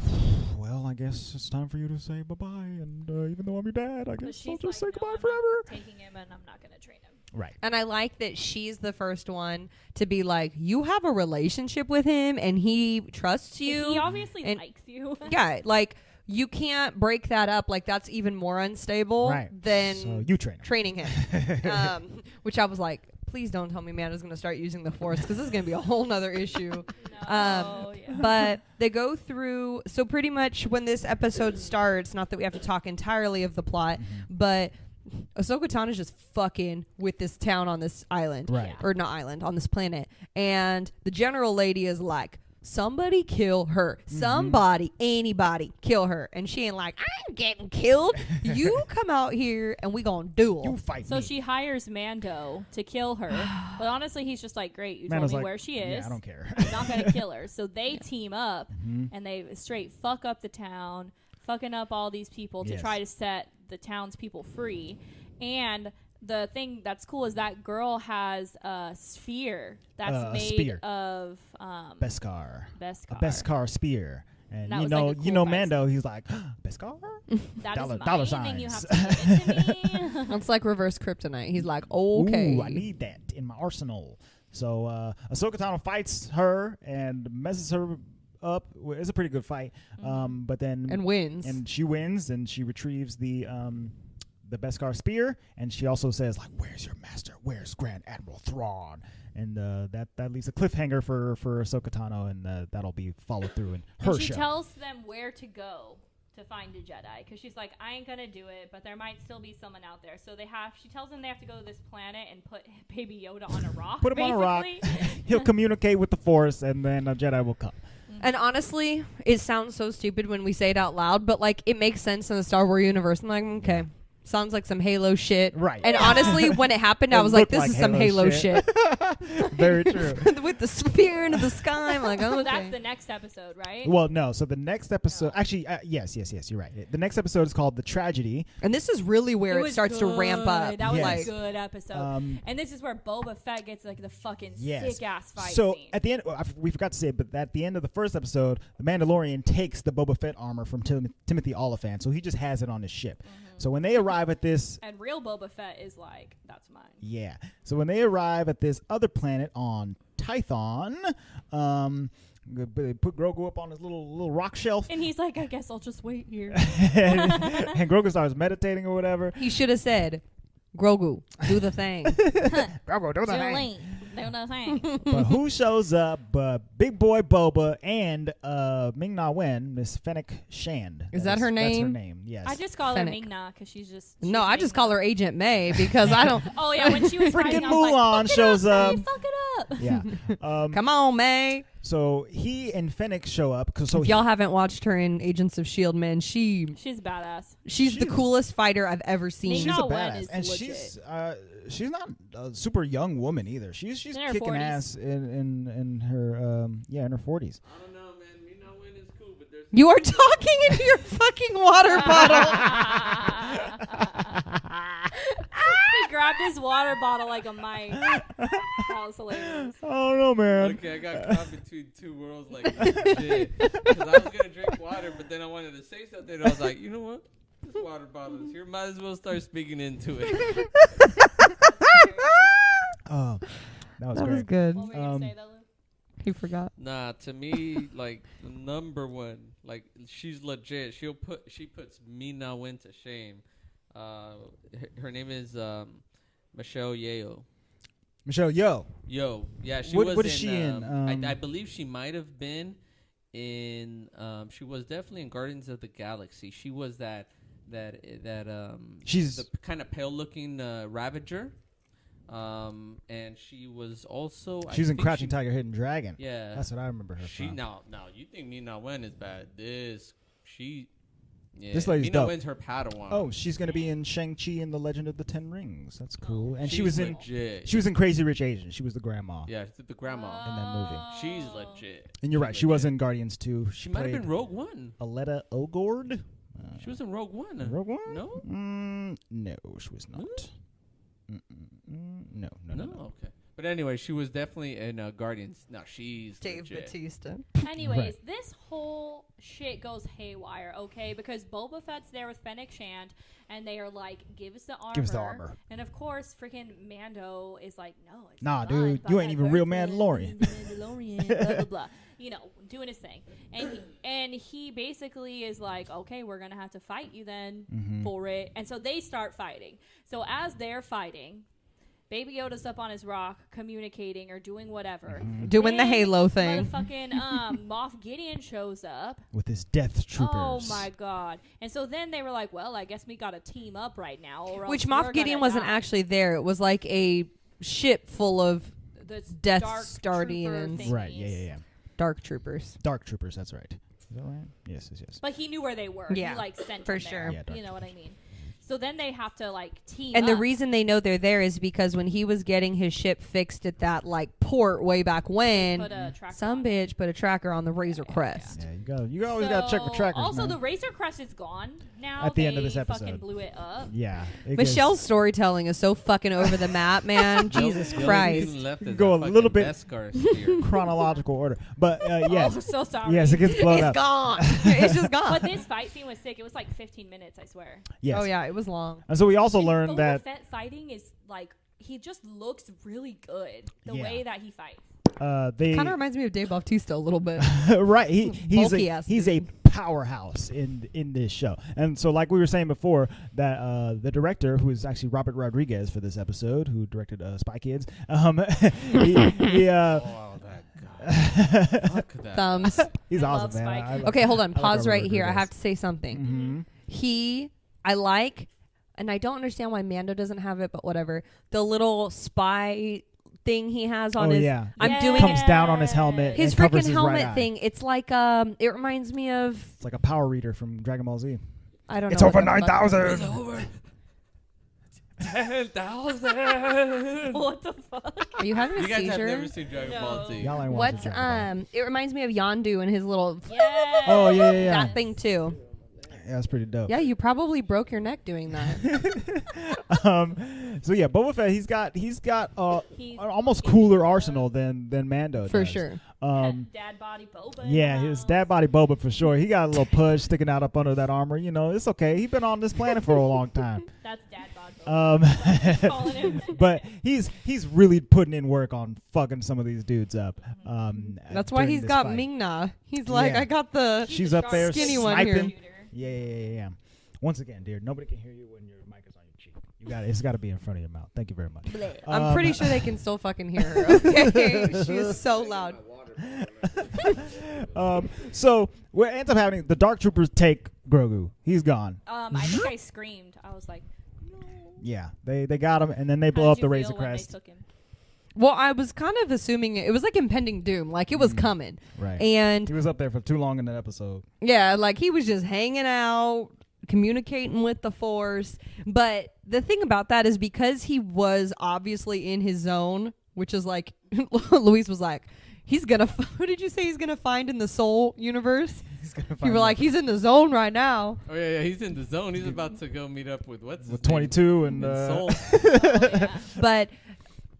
well, I guess it's time for you to say bye-bye, and even though I'm your dad, I guess I'll just say goodbye forever. I'm taking him, and I'm not going to train him. Right. And I like that she's the first one to be like, you have a relationship with him, and he trusts you. He obviously likes you. Yeah, like, you can't break that up. Like, that's even more unstable than so you training him. Which I was like, please don't tell me Mando's going to start using the Force, because this is going to be a whole nother issue. But they go through, so pretty much when this episode starts, not that we have to talk entirely of the plot, but Ahsoka Tano is just fucking with this town on this island. Right. Or not island, on this planet. And the general lady is like, somebody kill her. Somebody, anybody, kill her. And she ain't like, I'm getting killed. You come out here and we gonna duel. You fight so me. she hires Mando to kill her. But honestly, he's just like, great, you Mando's told me like, where she is. Yeah, I don't care. I'm not gonna kill her. So they team up and they straight fuck up the town, fucking up all these people to try to set the townspeople free. And the thing that's cool is that girl has a sphere that's made of Beskar. Beskar. A Beskar spear. And that you know Mando, he's like, Beskar? That is dollar mine, and you have signs. to give it to me. It's like reverse kryptonite. He's like, okay. Ooh, I need that in my arsenal. So Ahsoka Tano fights her and messes her up. It's a pretty good fight. But then and wins. And she wins, and she retrieves the Beskar spear, and she also says, like, where's your master? Where's Grand Admiral Thrawn? And that leaves a cliffhanger for Ahsoka Tano, and that'll be followed through in her she show. tells them where to go to find a Jedi, because she's like, I ain't gonna do it, but there might still be someone out there. So she tells them they have to go to this planet and put Baby Yoda on a rock. Put him on a rock. He'll communicate with the Force, and then a Jedi will come. And honestly, it sounds so stupid when we say it out loud, but like it makes sense in the Star Wars universe. I'm like, okay. Sounds like some Halo shit. Right. And honestly, when it happened, I was like, this is some Halo shit. Very true. With the spear into the sky. I'm like, oh, okay. That's the next episode, right? Well, no. So the next episode, actually, yes, you're right. The next episode is called The Tragedy. And this is really where it starts to ramp up. That was Yes. a good episode. And this is where Boba Fett gets like the fucking sick-ass fight So scene. at the end, we forgot to say it, but at the end of the first episode, the Mandalorian takes the Boba Fett armor from Timothy Oliphant, so he just has it on his ship. So when they arrive at this... And real Boba Fett is like, that's mine. Yeah. So when they arrive at this other planet on Tython, they put Grogu up on his little rock shelf. And he's like, I guess I'll just wait here. and Grogu starts meditating or whatever. He should have said, Grogu, do the thing. Grogu, do the thing. Do the thing. But who shows up? Big Boy Boba and Ming-Na Wen, Miss Fennec Shand. Is that her name? That's her name, yes. I just call Fennec. her Ming-Na because she's No, I just call her Agent May because I don't. Oh, yeah, when she was Freaking fighting, I was Mulan like, shows up. May, fuck it up. Yeah. Come on, May. So he and Fennec show up. If y'all haven't watched her in Agents of S.H.I.E.L.D., man, she's badass. She's the coolest fighter I've ever seen. She's a Ming-Na Wen badass, is and legit. she's not a super young woman either. She's in her kicking 40s. ass in her in her 40s. I don't know, man. Me know when is cool, but there's You are talking into your fucking water bottle. He grabbed his water bottle like a mic. That was hilarious. I don't know, man. Okay, I got caught between two worlds, like shit. Because I was gonna drink water, but then I wanted to say something. And I was like, you know what? This water bottle is here. Might as well start speaking into it. Oh, that was That great. was good. What were you gonna say, though, Lou? He forgot. Nah, to me, like the number one, like she's legit. She puts Mina Wen to shame. Her name is Michelle Yeoh. Michelle Yeoh. Yo, yeah, she What- was what is in, she in? I believe she might have been in. She was definitely in Guardians of the Galaxy. She was that. She's the kind of pale-looking Ravager. And she was also. She's in think Crouching Tiger, Hidden Dragon. Yeah, That's what I remember her She from. now you think Mina Wen is bad? Yeah, This lady's Mina dope. Wen's her Padawan. Oh, she's gonna be in Shang-Chi and the Legend of the Ten Rings. That's cool. And she She's was in legit. she was in Crazy Rich Asians. She was the grandma. Yeah, she's the grandma. In that movie. She's legit. And you're right. She was in Guardians 2. She might have been Rogue One. Aletta Ogord. She was in Rogue One. Rogue One? No? No, she was not. No. Okay. But anyway, she was definitely in Guardians. No, she's Dave legit. Bautista. Anyways, Right. this whole shit goes haywire, okay? Because Boba Fett's there with Fennec Shand, and they are like, give us the armor. Give us the armor. And of course, freaking Mando is like, no, it's Nah, not, dude, but you ain't I even real birthed it, Mandalorian. the Mandalorian, blah, blah, blah. You know, doing his thing. And he basically is like, okay, we're going to have to fight you then for it. And so they start fighting. So as they're fighting, Baby Yoda's up on his rock, communicating or doing whatever. Doing the Then Halo thing. Motherfucking Moff Gideon shows up. With his Death Troopers. Oh my god! And so then they were like, "Well, I guess we got to team up right now." Or Which else we're Moff Gideon gonna wasn't die. actually there. It was like a ship full of The Death Dark Guardians. Trooper Right, thingies. yeah. Dark Troopers. Dark Troopers, that's right. Is that right? Yes. But he knew where they were. Yeah, he like sent for them sure. there. Yeah, Dark You know what I mean? So then they have to like team And up. the reason they know they're there is because when he was getting his ship fixed at that like port way back when, put a tracker some on. bitch put a tracker on the Razor Crest. Yeah, you always gotta check for trackers. Also, man. the Razor Crest is gone now. At the end of They this episode. fucking blew it up. Yeah. Michelle's storytelling is so fucking over the map, man. Jesus The only Christ. reason left is Go that a little fucking bit- Beskar spear. chronological order. But yes. Oh, so sorry. Yes, it gets blown It's up. gone. It's just gone. But this fight scene was sick. It was like 15 minutes, I swear. Yes. Oh yeah, it was long. And so we also And learned Boba that Fett fighting is like he just looks really good the Yeah. way that he fights. they Kind of reminds me of Dave Bautista a little bit. right. He's Bulky a ass he's a powerhouse in this show. And so, like we were saying before, that the director, who is actually Robert Rodriguez for this episode, who directed Spy Kids, he Oh, that guy. Fuck that. Thumbs. he's I awesome, love man. Spy Kids. Okay, hold on. I like Pause Robert right here. I Rodriguez. have to say something. I like, and I don't understand why Mando doesn't have it, but whatever. The little spy thing he has on Oh, his. yeah. I'm Yes. doing Comes down on his helmet. his and covers freaking his helmet right eye. thing. It's like it reminds me of It's like a power reader from Dragon Ball Z. I don't know. It's over what the fuck- 9,000. Over 10,000. What the fuck? Are you having a You guys have seizure? never seen Dragon Ball No. Z. Y'all ain't watching What's Dragon Ball. It reminds me of Yondu and his little Yeah. Oh yeah. that thing too. Yeah, that's pretty dope. Yeah, you probably broke your neck doing that. So yeah, Boba Fett, he's got He's an almost cooler arsenal than Mando For does. sure. Dad body Boba. Yeah, his dad body Boba for sure. He got a little pudge sticking out up under that armor. You know, it's okay. He's been on this planet for a long time. That's dad bod Boba. Calling him. But he's really putting in work on fucking some of these dudes up. That's why during he's this got fight. Ming-Na. He's like, Yeah. I got the. He's She's the up there skinny one sniping. here. Yeah. Once again, dear, nobody can hear you when your mic is on your cheek. It's got to be in front of your mouth. Thank you very much. I'm pretty sure they can still fucking hear her. Okay, she is so loud. So what ends up happening? The Dark Troopers take Grogu. He's gone. I think I screamed. I was like, no. Yeah, they got him, and then they How blow did up you the feel Razor when they Crest. took him? Well, I was kind of assuming it was like impending doom, like it was coming. Right. And He was up there for too long in that episode. yeah, like he was just hanging out, communicating with the Force. But the thing about that is because he was obviously in his zone, which is like, Luis was like, he's gonna, what did you say he's gonna find in the Soul universe? You were like, he's in the zone right now. Oh yeah, he's in the zone. He's about to go meet up with what's his with 22 and Soul. But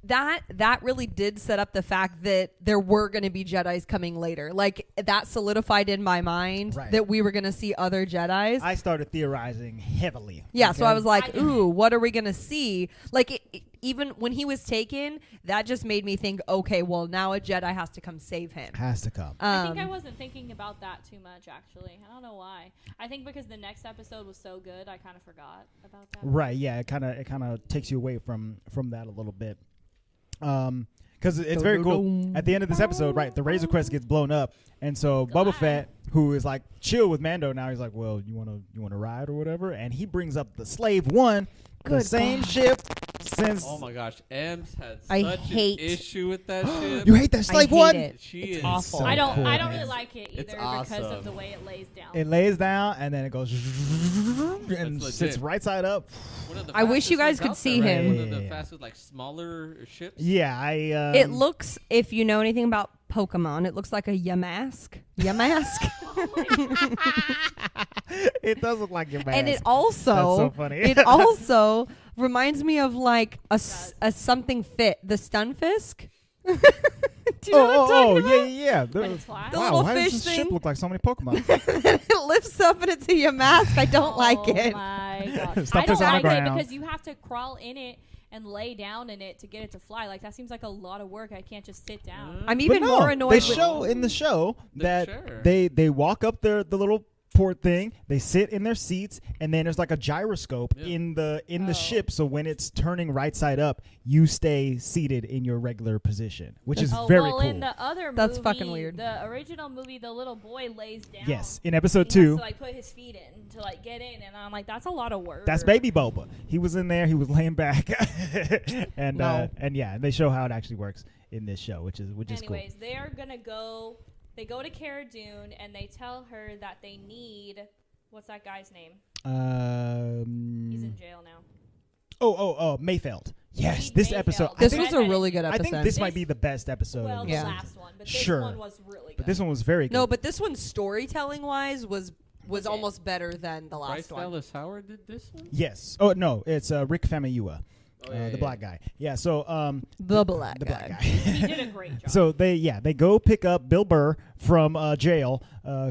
that really did set up the fact that there were going to be Jedis coming later. Like, that solidified in my mind that we were going to see other Jedis. I started theorizing heavily. Yeah, so I was like, ooh, what are we going to see? Like, even when he was taken, that just made me think, okay, well, now a Jedi has to come save him. Has to come. I think I wasn't thinking about that too much, actually. I don't know why. I think because the next episode was so good, I kind of forgot about that. Right, yeah, it kind of takes you away from that a little bit. Because it's very cool. At the end of this episode, right, the Razor Crest gets blown up, and so Boba Fett, who is like chill with Mando now, he's like, "Well, you wanna ride or whatever?" And he brings up the Slave One, the same ship since. Oh my gosh, Ems had I such hate- an issue with that ship. You hate that Slave I hate One? it. She It's is awful. so I don't cool, really man. like it It's either because awesome. of the way it lays down. It lays down and then it goes and That's sits legit. right side up. One of the I wish you fastest guys ones could out see there, right? him. One of the Yeah. fastest, like smaller ships. Yeah, It looks, if you know anything about Pokemon, it looks like a Yamask. Yamask. It does look like your mask. And it also, That's so funny. it also reminds me of like a something fit, the Stunfisk. Do you know what I'm talking about? yeah. When it's flat. The Wow, little why fish does this thing. ship look like so many Pokemon? It lifts up and it's a Yamask. I don't like it. Oh my god! Stuff I don't is on the like it ground. because you have to crawl in it and lay down in it to get it to fly. Like that seems like a lot of work. I can't just sit down. I'm But even no, more annoyed They with show in the show that Sure. they walk up the little port thing, they sit in their seats, and then there's like a gyroscope in the ship, so when it's turning right side up, you stay seated in your regular position, which is very well, cool. in the other That's movie, fucking weird. The original movie, the little boy lays down. Yes, in episode He has 2. to like put his feet in to like get in, and I'm like, that's a lot of work. That's Baby Boba. He was in there. He was laying back, and No. and they show how it actually works in this show, which is cool. Anyways, they're gonna go. They go to Cara Dune, and they tell her that they need. What's that guy's name? He's in jail now. Oh, Mayfeld. Yes, Need this Mayfeld. episode. This I was think, a really good I episode. think this might be the best episode. Well, of the the Yeah. season. last one, but this Sure. one was really good. But this one was very good. No, but this one storytelling wise was Legit. almost better than the last Bryce one. Dallas Howard did this one. Yes. Oh no, it's Rick Famuyiwa, Oh, the black guy. Yeah. So The black the black guy. guy. he did a great job. So they go pick up Bill Burr from jail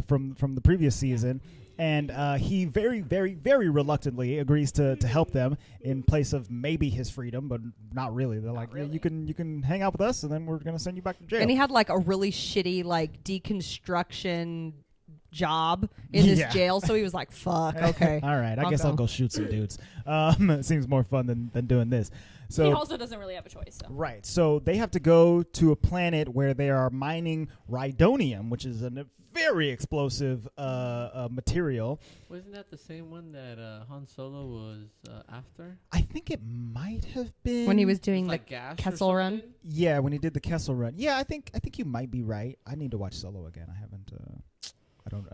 from the previous season, and he very, very, very reluctantly agrees to help them in place of maybe his freedom, but not really. They're like, really. yeah, you can hang out with us, and then we're gonna send you back to jail. And he had like a really shitty like deconstruction job in this Yeah. jail, so he was like, "Fuck, okay." All right, I I'll guess I'll go. go shoot some dudes. It seems more fun than doing this. So he also doesn't really have a choice. So. right, so they have to go to a planet where they are mining rhydonium, which is a very explosive material. Wasn't that the same one that Han Solo was after? I think it might have been When he was doing It's the like gas or Kessel Run. something? Yeah, when he did the Kessel Run. Yeah, I think you might be right. I need to watch Solo again. I haven't.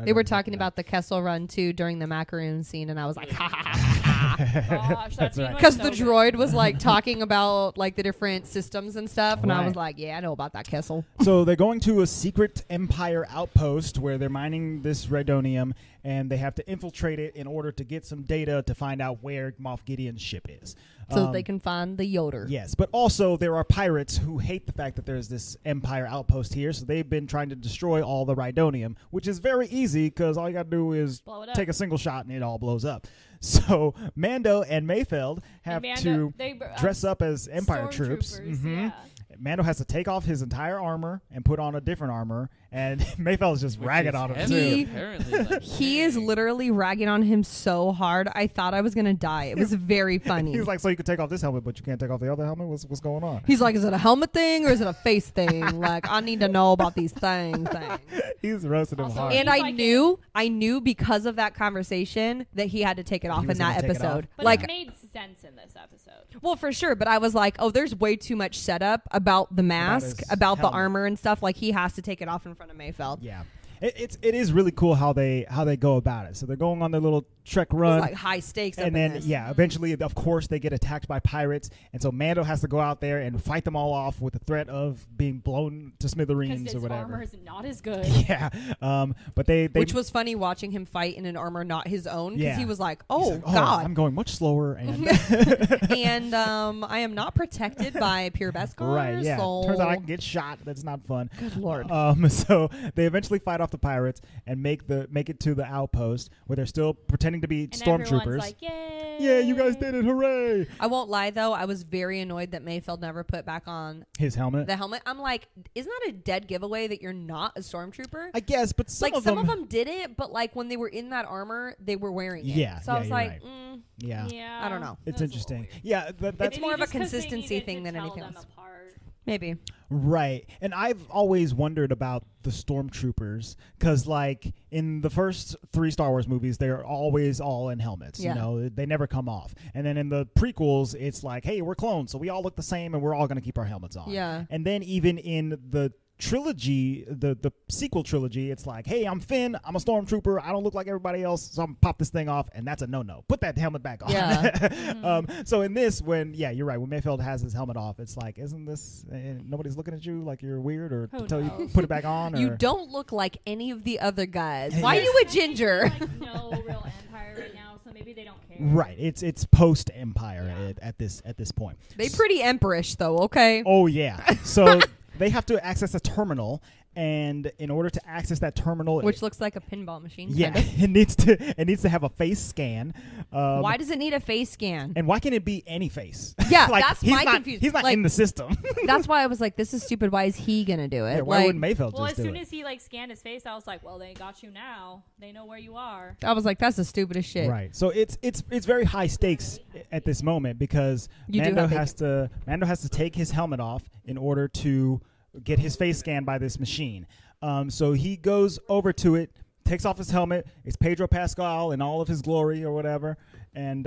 They were talking about the Kessel Run too during the macaroon scene, and I was like, "Ha ha ha ha!" Gosh, That's scene right. was Because so the good. droid was like talking about like the different systems and stuff, and I was Right. like, "Yeah, I know about that Kessel." So they're going to a secret Empire outpost where they're mining this rhydonium, and they have to infiltrate it in order to get some data to find out where Moff Gideon's ship is. So that they can find the Yoder. Yes, but also there are pirates who hate the fact that there's this Empire outpost here, so they've been trying to destroy all the rhydonium, which is very easy because all you got to do is Blow it up. take a single shot and it all blows up. So Mando and Mayfeld have to dress up as Empire troops. stormtroopers, Mhm. yeah. Mando has to take off his entire armor and put on a different armor, and Mayfeld's just Which ragging is on him heavy, too. apparently, like, He is dang. literally ragging on him so hard. I thought I was gonna die. It was very funny. He's like, so you can take off this helmet, but you can't take off the other helmet? What's going on? He's like, is it a helmet thing or is it a face thing? Like, I need to know about these things. He's roasting him Also, hard. And He's I knew because of that conversation that he had to take it off was in that gonna take it off? episode. But Like, it made sense in this episode. well, for sure. But I was like, oh, there's way too much setup about the mask, his about the helmet. armor and stuff. Like, he has to take it off in front of Mayfeld. Yeah. It is really cool how they go about it. So they're going on their little trek run. It's like high stakes. And then eventually, of course, they get attacked by pirates, and so Mando has to go out there and fight them all off with the threat of being blown to smithereens or whatever. Armor is not as good. Yeah, but they which was funny watching him fight in an armor not his own, because Yeah. he was like, he's "Oh like, God, I'm going much slower," and and I am not protected by pure Beskar." right, yeah. So Turns out I can get shot. That's not fun. good lord. So they eventually fight off the pirates and make it to the outpost where they're still pretending to be And stormtroopers. everyone's like, yay! Yeah, you guys did it! Hooray! I won't lie though, I was very annoyed that Mayfeld never put back on His helmet. the helmet. I'm like, isn't that a dead giveaway that you're not a stormtrooper? I guess, but some Like of some them. of them did it, but like when they were in that armor, they were wearing it. Yeah, So I was you're like, right. mm, Yeah. Yeah, I don't know. It's That was a interesting. little weird. Yeah, that's It's more of a just 'cause they consistency needed thing to than tell anything them else. apart. maybe. right. And I've always wondered about the stormtroopers because, like, in the first 3 Star Wars movies, they're always all in helmets. Yeah. You know, they never come off. And then in the prequels, it's like, hey, we're clones, so we all look the same, and we're all going to keep our helmets on. Yeah. And then even in the trilogy, the sequel trilogy, it's like, hey, I'm Finn, I'm a stormtrooper, I don't look like everybody else, so I'm gonna pop this thing off, and that's a no. Put that helmet back on. Yeah. So in this, when you're right, when Mayfeld has his helmet off, it's like, isn't this nobody's looking at you like you're weird, or Who tell you knows? put it back on? Or, You don't look like any of the other guys. Yeah. Why are Yeah. you a ginger? Like, no real empire right now, so maybe they don't care. right? It's post Empire at this point. They pretty emperorish though, okay? Oh yeah. So they have to access a terminal, and in order to access that terminal, Which looks like a pinball machine. yeah, Kind of. it needs to have a face scan. Why does it need a face scan? And why can it be any face? Yeah, like, that's he's my not, confusion. He's not Like, in the system. That's why I was like, this is stupid. Why is he gonna do it? Yeah, why like, wouldn't Mayfeld Well, as just do soon it? as he like scanned his face, I was like, well, they got you now. They know where you are. I was like, that's the stupidest shit. Right. So it's very high stakes at this moment because You do Mando have Mando has to take his helmet off in order to get his face scanned by this machine. So he goes over to it, takes off his helmet. It's Pedro Pascal in all of his glory or whatever, and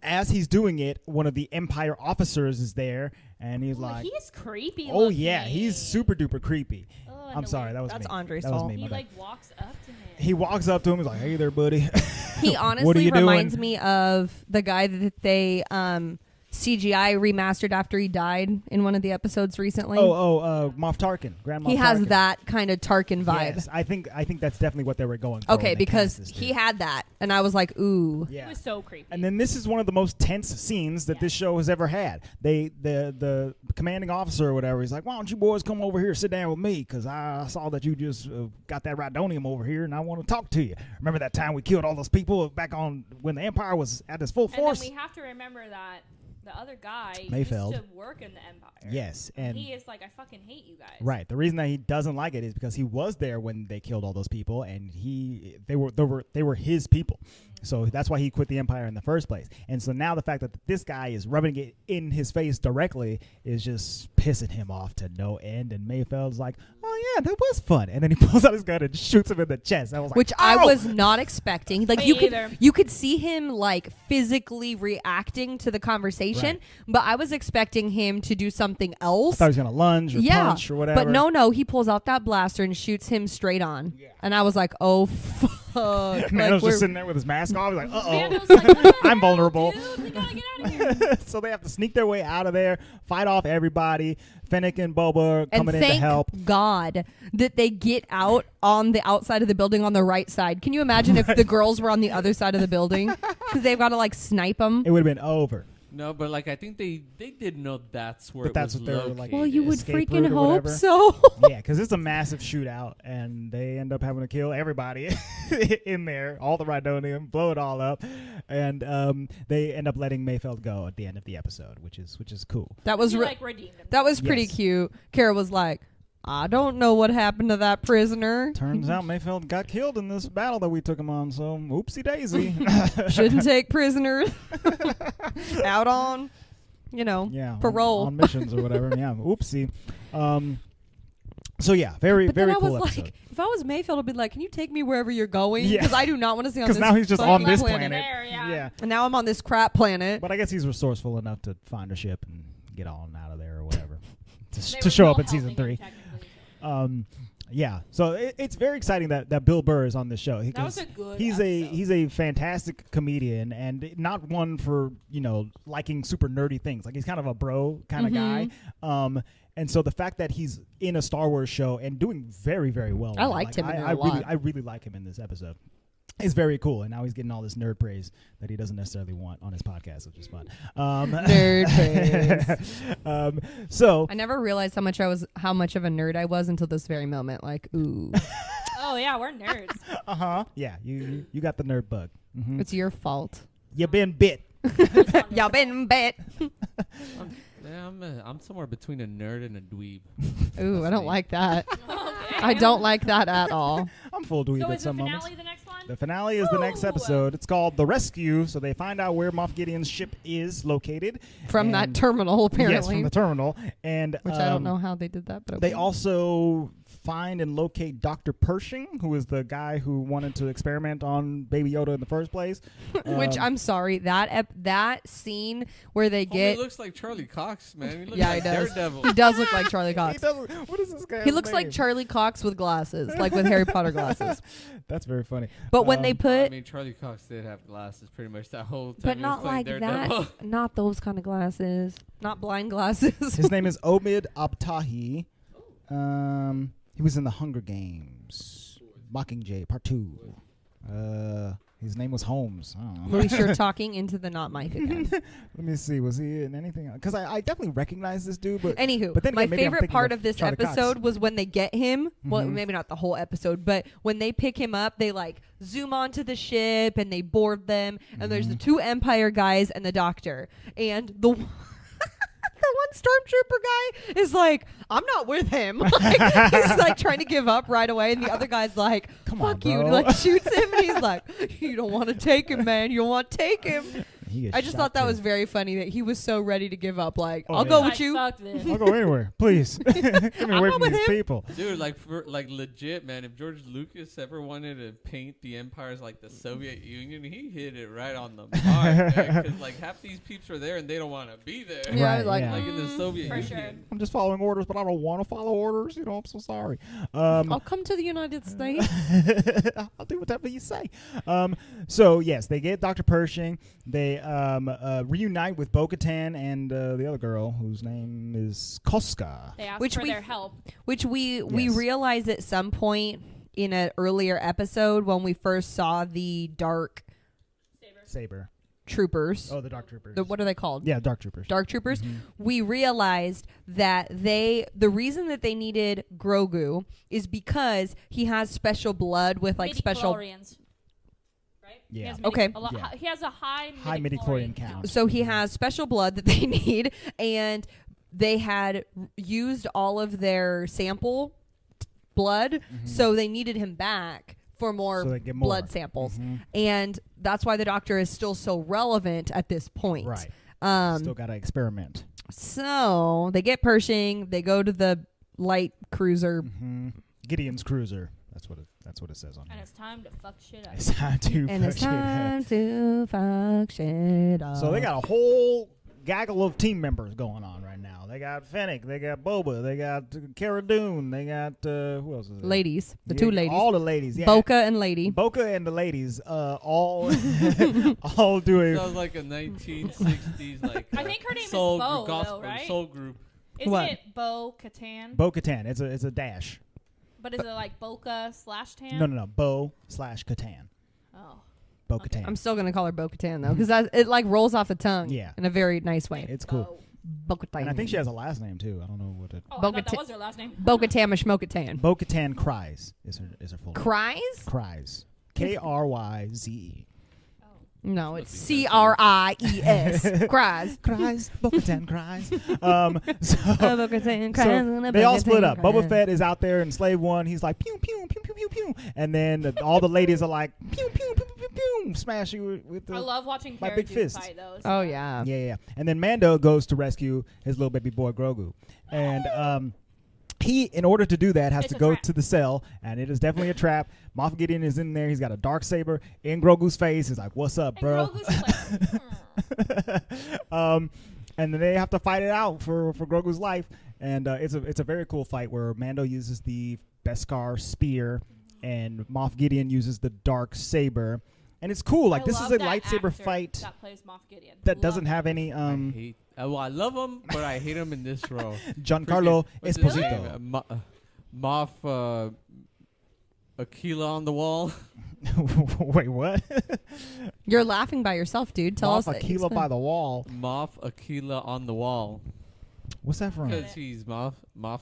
as he's doing it, one of the Empire officers is there, and he's like, he's creepy. "Oh looking. yeah, he's super duper creepy." Oh, I'm sorry, that was That's me. Andre's that was fault. me. He my bad. like walks up to him. He walks up to him. He's like, "Hey there, buddy." He What are honestly you reminds doing? me of the guy that they CGI remastered after he died in one of the episodes recently. Moff Tarkin, Grand Moff he has Tarkin. that kind of Tarkin vibe. Yes, I think that's definitely what they were going for. Okay, when they because cast this he dude. had that, and I was like, ooh. He Yeah. was so creepy. And then this is one of the most tense scenes that this show has ever had. The commanding officer or whatever, he's like, "Why don't you boys come over here, sit down with me? Because I saw that you just got that Rhydonium over here, and I want to talk to you. Remember that time we killed all those people back on when the Empire was at its full and force?" then we have to remember that the other guy Mayfeld. used to work in the Empire. Yes, and he is like, I fucking hate you guys. right. The reason that he doesn't like it is because he was there when they killed all those people, and they were his people. So that's why he quit the Empire in the first place. And so now the fact that this guy is rubbing it in his face directly is just pissing him off to no end. And Mayfeld's like, "Oh yeah, that was fun." And then he pulls out his gun and shoots him in the chest. I was like, Which "Oh!" I was not expecting. Like Me you either. could see him like physically reacting to the conversation, Right. but I was expecting him to do something else. I thought he was gonna lunge or punch or whatever. But no, he pulls out that blaster and shoots him straight on. Yeah. And I was like, oh fuck. Mando's Like, just sitting there with his mask off. He's like, "Uh oh." Mando's like, "What the I'm hell, vulnerable." Dude? We gotta get out of here. So they have to sneak their way out of there, fight off everybody. Fennec and Boba are and coming in to thank help. God that they get out on the outside of the building on the right side. Can you imagine if the girls were on the other side of the building? Because they've got to like snipe them. It would have been over. No, but like I think they did know that's where But it that's was what they were, located. like, Well, you would escape freaking route or hope whatever. so. Yeah, because it's a massive shootout, and they end up having to kill everybody in there, all the Rhydonium, blow it all up, and they end up letting Mayfeld go at the end of the episode, which is cool. That was He, re- like redeemed him. that was pretty Yes. cute. Kara was like, I don't know what happened to that prisoner. Turns out Mayfeld got killed in this battle that we took him on, so oopsie daisy. Shouldn't take prisoners out on, yeah, parole. on missions or whatever. Yeah, oopsie. So yeah, very But very then I cool was episode. like, if I was Mayfeld, I'd be like, can you take me wherever you're going? Yeah. Because I do not want to stay on this. Because now he's just fucking on this planet. planet. There, yeah. Yeah, And now I'm on this crap planet. but I guess he's resourceful enough to find a ship and get on out of there or whatever They to were show still up in season helping 3. him, technically. Yeah, so it's very exciting that Bill Burr is on this show. That was a good he's episode. he's a fantastic comedian, and not one for liking super nerdy things. Like, he's kind of a bro kind of guy. And so the fact that he's in a Star Wars show and doing very, very well, I liked him in it a lot. I really like him in this episode. It's very cool, and now he's getting all this nerd praise that he doesn't necessarily want on his podcast, which is fun. Nerd praise. So I never realized how much of a nerd I was until this very moment. Like, ooh, Oh yeah, we're nerds. Yeah, you got the nerd bug. Mm-hmm. it's your fault. You been bit. Y'all been bet. I'm somewhere between a nerd and a dweeb. Ooh, That's I don't me. like that. Okay. I don't like that at all. I'm full dweeb So at is the some finale moments. the next one? The finale is the next Ooh. episode. It's called The Rescue. So they find out where Moff Gideon's ship is located. From that And- terminal, apparently. Yes, from the terminal. And which I don't know how they did that, but They okay. also find and locate Dr. Pershing, who is the guy who wanted to experiment on Baby Yoda in the first place. Which I'm sorry, that scene where they Homie get looks like Charlie Cox, man. He looks Yeah, like he does. Daredevil. he does look like Charlie He Cox. doesn't, what is this guy? He looks like Charlie Cox with glasses, like with Harry Potter glasses. That's very funny. But when they Um, put I mean, Charlie Cox did have glasses pretty much that whole time. but he was not playing like Daredevil. that. Not those kind of glasses. Not blind glasses. His name is Omid Abtahi. He was in the Hunger Games, Mockingjay Part 2. His name was Holmes. I don't know. Maurice, you're talking into the not mic again. Let me see. Was he in anything? Because I definitely recognize this dude, but Anywho, But then my again, maybe I'm favorite thinking part of of this Charlie Cox. episode was when they get him. Well, Mhm. maybe not the whole episode, but when they pick him up, they like zoom onto the ship and they board them. And there's the two Empire guys and the Doctor. And the one stormtrooper guy is like, I'm not with him. Like, he's like trying to give up right away, and the other guy's like, Come on, fuck you, and bro. like shoots him, and he's like, you don't want to take him, man. You don't want to take him. he gets I just shot thought that too. was very funny that he was so ready to give up. Like, Oh, I'll yeah. go Like, with you. fuck this. I'll go anywhere, please. Get me I'm away not from with these him. people. Dude, like legit, man. If George Lucas ever wanted to paint the Empire as like the Soviet Union, he hit it right on the mark. Because like half these peeps are there and they don't want to be there. Yeah, I Right, was like, yeah. Like in the Soviet For Union. sure. I'm just following orders, but I don't want to follow orders. I'm so sorry. I'll come to the United States. I'll do whatever you say. So yes, they get Dr. Pershing. They reunite with Bo-Katan and the other girl whose name is Koska. They asked Which for we- their help. Which we Yes. realized at some point in an earlier episode when we first saw the dark Saber. troopers. Oh, the Dark Troopers. What are they called? Yeah, Dark Troopers. Dark troopers. Mhm. We realized that the reason that they needed Grogu is because he has special blood with like special. Midichlorians. Right? Yeah. He has Okay. Yeah. He has a high midichlorian count. So he has special blood that they need, and they had used all of their sample blood, so they needed him back for more So they get more. blood samples, Mhm. and that's why the Doctor is still so relevant at this point. Right. Um. Still got to experiment. So they get Pershing. They go to the light cruiser. Gideon's Cruiser. That's what it says on And here. it's time to fuck shit up. It's time to And it's fuck shit up. time to fuck shit up. So they got a whole gaggle of team members going on right now. They got Fennec, they got Boba, they got Cara Dune, they got who else is there? ladies. The two ladies. All the ladies. Yeah. Boca and Lady. Boca and the ladies, all all doing. Sounds like a 1960s like. I think her name is soul Bo, gospel though, right? soul group. Isn't What? it Bo-Katan? Bo-Katan. It's a dash. But is it like Boca/Tan? No. Bo/Katan. Oh. Bo-Katan. I'm still gonna call her Bo-Katan though, because it like rolls off the tongue. Yeah. In a very nice way. It's cool. Bo-Katan. And I think she has a last name too. I don't know what it. Oh, I thought Bo-Katan- that was her last name. Bo-Katan Mishmo-Katan. Bo-Katan Cries is her full name. Cries? Cries. Kryze. No, it's Must be Cries. Cries. Cries. Bo-Katan cries. Bo-Katan cries. So they all split up. Bo-Katan Boba Fett is out there in Slave One. He's like pew pew pew pew pew pew, and then all the ladies are like pew pew pew pew pew, smash you with the. I love watching my Cara big Dune fist. fight those. Oh yeah. Yeah. And then Mando goes to rescue his little baby boy Grogu, and he, in order to do that, has It's to a go trap. to the cell, and it is definitely a trap. Moff Gideon is in there. He's got a dark saber in Grogu's face. He's like, "What's up, And bro?" Grogu's just like, And then they have to fight it out for Grogu's life. And it's a very cool fight where Mando uses the Beskar spear, and Moff Gideon uses the dark saber. And it's cool. Like, I this is love a that lightsaber actor fight that plays Moff Gideon. that doesn't have any I love him, but I hate him in this role. Giancarlo What's his Esposito. name? Moff Aquila on the wall. Wait, what? You're laughing by yourself, dude. Tell us. Moff Aquila by the wall. Moff Aquila on the wall. What's that from? Because he's Moff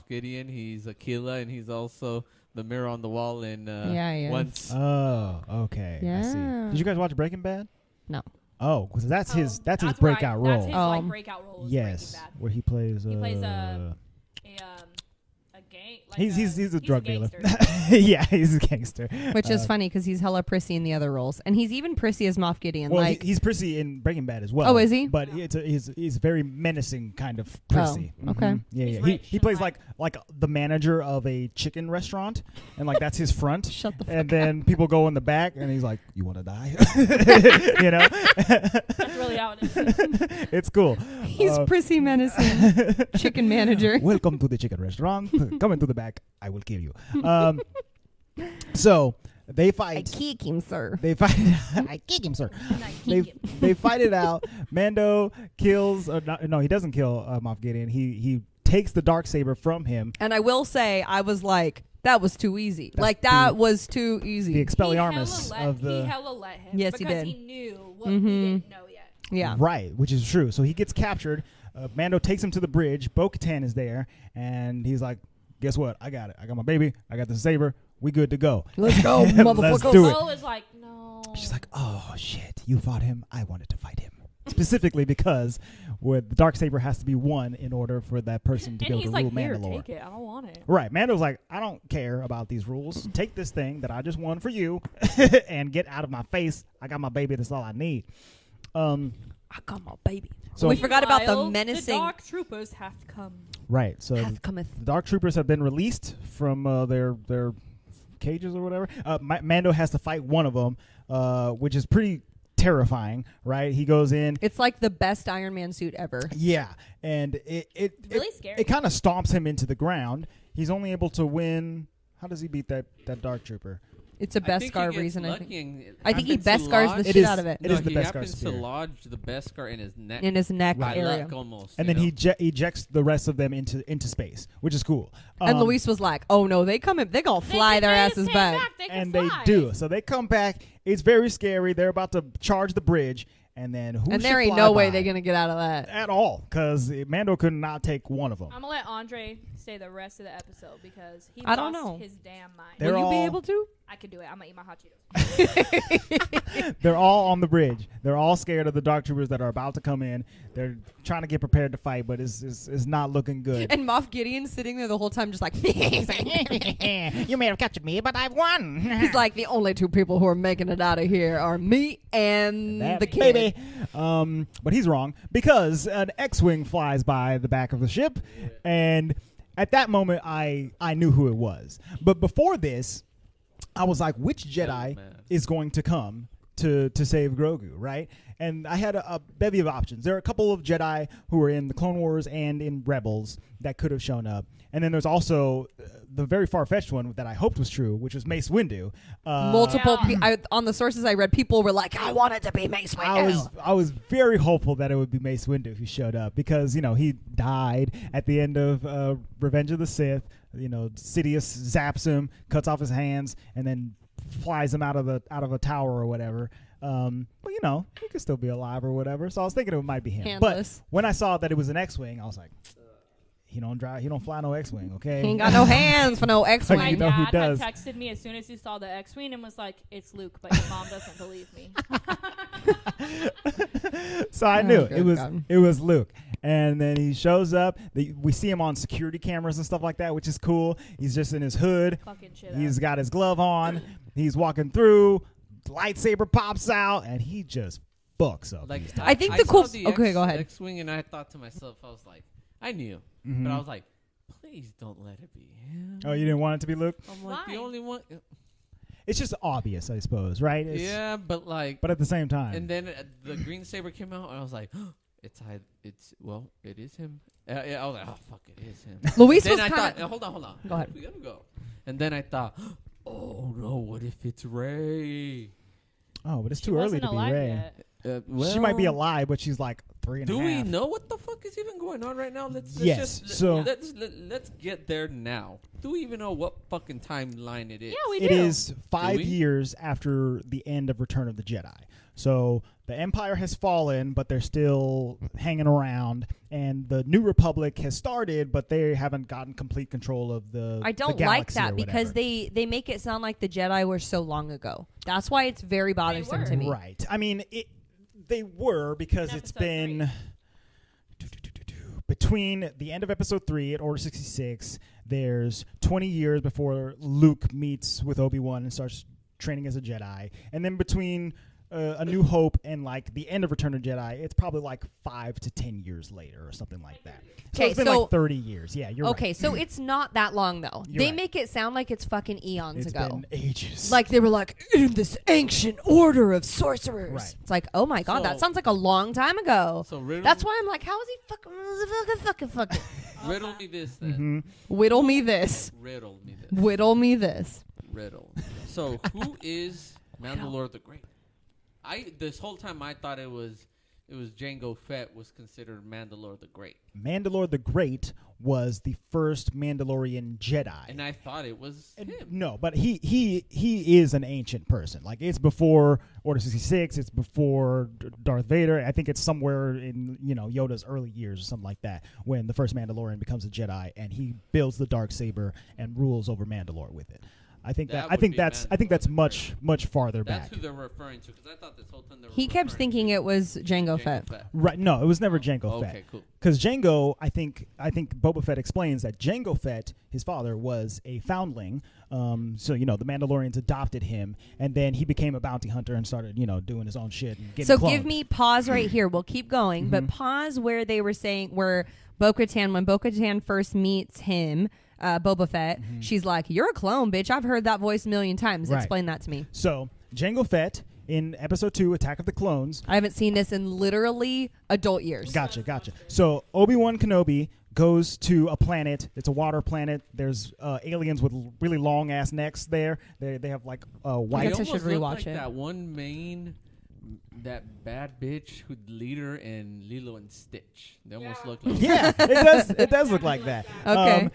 Gideon, he's Aquila, and he's also the mirror on the wall in Yeah. Once. Oh, okay. I see. Yeah. Did you guys watch Breaking Bad? No. Oh, because that's his where breakout role. That's his like breakout role. Is Yes, Breaking Bad. where he plays. He plays a gang. Like he's a drug dealer. gangster. Yeah, he's a gangster. Which is funny because he's hella prissy in the other roles, and he's even prissy as Moff Gideon. Well, like he's prissy in Breaking Bad as well. Oh, is he? But he's very menacing kind of prissy. Oh, okay. Yeah, He's yeah. rich He and plays like the manager of a chicken restaurant, and like that's his front. Shut the fuck And then people go in the back, and he's like, "You want to die?" You know. That's really how it is. It's cool. he's prissy menacing chicken manager. Welcome to the chicken restaurant. Come into the back. I will kill you. So they fight. I kick him, sir. They fight. I kick him, sir. They fight it out. Mando kills. No, he doesn't kill Moff Gideon. He takes the darksaber from him. And I will say, I was like, that was too easy. That was too easy. The Expelliarmus of the. He hella let him. Yes, he because did. he knew what we didn't know yet. Yeah. Right, which is true. So he gets captured. Mando takes him to the bridge. Bo-Katan is there, and he's like, "Guess what? I got it. I got my baby. I got the saber. We good to go. Let's go, Let's motherfuckers. do it." Bo is like, no. She's like, "Oh shit, you fought him. I wanted to fight him." Specifically because the darksaber has to be won in order for that person to be able to rule Here, Mandalore. take it. I don't want it. Right. Mando's like, "I don't care about these rules. Take this thing that I just won for you and get out of my face. I got my baby. That's all I need." I got my baby. So we forgot about the Meanwhile, menacing. The dark troopers have come. right. So Hath cometh. the dark troopers have been released from their cages or whatever. Mando has to fight one of them, which is pretty terrifying. Right. He goes in. It's like the best Iron Man suit ever. Yeah, and it Really scary. It kind of stomps him into the ground. He's only able to win. How does he beat that dark trooper? It's a Beskar reason, I think. I think he happens to Beskars lodge- the shit out of it. It is the he Beskar happens spear. to lodge the Beskar in his neck. In his neck Right. area. Neck almost. And you then know? he ejects the rest of them into space, which is cool. And Luis was like, "Oh no, they gonna fly their asses back." And they do. So they come back. It's very scary. They're about to charge the bridge, and then And there ain't no way they're gonna get out of that. at all, because Mando could not take one of them. I'm gonna let Andre stay the rest of the episode because he I don't lost know. his damn mind. They're Will you be all- able to? I could do it. I'm gonna eat my hot Cheetos. They're all on the bridge. They're all scared of the dark troopers that are about to come in. They're trying to get prepared to fight, but it's not looking good. And Moff Gideon's sitting there the whole time, just like You may have captured me, but I've won. he's like, the only two people who are making it out of here are me and That the kid. baby. But he's wrong, because an X-wing flies by the back of the ship, and at that moment I knew who it was. But before this, I was like, which Jedi is going to come to save Grogu, right? And I had a bevy of options. There are a couple of Jedi who were in the Clone Wars and in Rebels that could have shown up. And then there's also the very far-fetched one that I hoped was true, which was Mace Windu. Multiple on the sources I read, people were like, "I wanted to be Mace Windu." I was very hopeful that it would be Mace Windu who showed up, because he died at the end of Revenge of the Sith. Sidious zaps him, cuts off his hands, and then flies him out of a tower or whatever. But he could still be alive or whatever. So I was thinking it might be him. Handless. But when I saw that it was an X-wing, I was like, he don't fly no X-wing, okay? He ain't got no hands for no Like, My X-wing. you know who dad does. had texted me as soon as he saw the X-wing and was like, "It's Luke, but your mom doesn't believe me." So I knew good God. it was Luke. And then he shows up. We see him on security cameras and stuff like that, which is cool. He's just in his hood. Fucking shit. He's got his glove on. He's walking through. Lightsaber pops out, and he just fucks up. Like, I think the saw cool- the okay, go ahead. X-wing, and I thought to myself, I was like, I knew, Mhm. but I was like, please don't let it be him. Oh, you didn't want it to be Luke? I'm like Why? the only one. It's just obvious, I suppose, right? Yeah, but like, But at the same time, and then the green saber came out, and I was like, it is him. Yeah, I was like, oh fuck, it is him. Luis then was I kind thought, of. hold on. Go ahead. We gotta go. And then I thought, oh no, what if it's Ray? Oh, but it's She too early wasn't to be alive Ray. yet. She might be alive, but she's like 3.5. Do we know what the fuck is even going on right now? Let's get there now. Do we even know what fucking timeline it is? Yeah, we do. It is 5 years after the end of Return of the Jedi. So the Empire has fallen, but they're still hanging around, and the New Republic has started, but they haven't gotten complete control of the. I don't the like galaxy that or because whatever. they make it sound like the Jedi were so long ago. That's why it's very bothersome to me. Right. I mean, they were because In it's episode been between the end of Episode 3 at Order 66. There's 20 years before Luke meets with Obi-Wan and starts training as a Jedi, and then between A New Hope and like the end of Return of the Jedi, it's probably like 5 to 10 years later or something like that. So it's been like 30 years. Yeah, you're okay, right. so it's not that long though. You're They right. make it sound like it's fucking eons It's ago. been ages. Like they were like in this ancient order of sorcerers. Right. It's like, oh my god, So- that sounds like a long time ago. So riddle, That's why I'm like, how is he fucking? riddle me this then. Whittle me this. Riddle me this. Whittle me this. Riddle. So who is Mandalore the Great? This whole time I thought it was Jango Fett was considered Mandalore the Great. Mandalore the Great was the first Mandalorian Jedi. And I thought it was him. No, but he is an ancient person. Like, it's before Order 66. It's before Darth Vader. I think it's somewhere in Yoda's early years or something like that when the first Mandalorian becomes a Jedi and he builds the Darksaber and rules over Mandalore with it. I think that's much farther That's back. who they're referring to because I thought this whole time they were He kept thinking it was Jango Fett. Right? No, it was never Jango Fett. Okay, cool. Because Jango, I think Boba Fett explains that Jango Fett, his father, was a foundling. So the Mandalorians adopted him, and then he became a bounty hunter and started doing his own shit and getting So cloned. give me pause right here. We'll keep going, but pause where they were saying where Bo-Katan, when Bo-Katan first meets him, Boba Fett, she's like, "You're a clone, bitch. I've heard that voice a million times." Right. Explain that to me. So Jango Fett in Episode 2, Attack of the Clones. I haven't seen this in literally adult years. Gotcha. So Obi-Wan Kenobi goes to a planet. It's a water planet. There's aliens with really long ass necks there. They have like white. I guess I should rewatch like it. That one that bad bitch who'd lead her in Lilo and Stitch. They almost look like Yeah, it does look like that. Okay.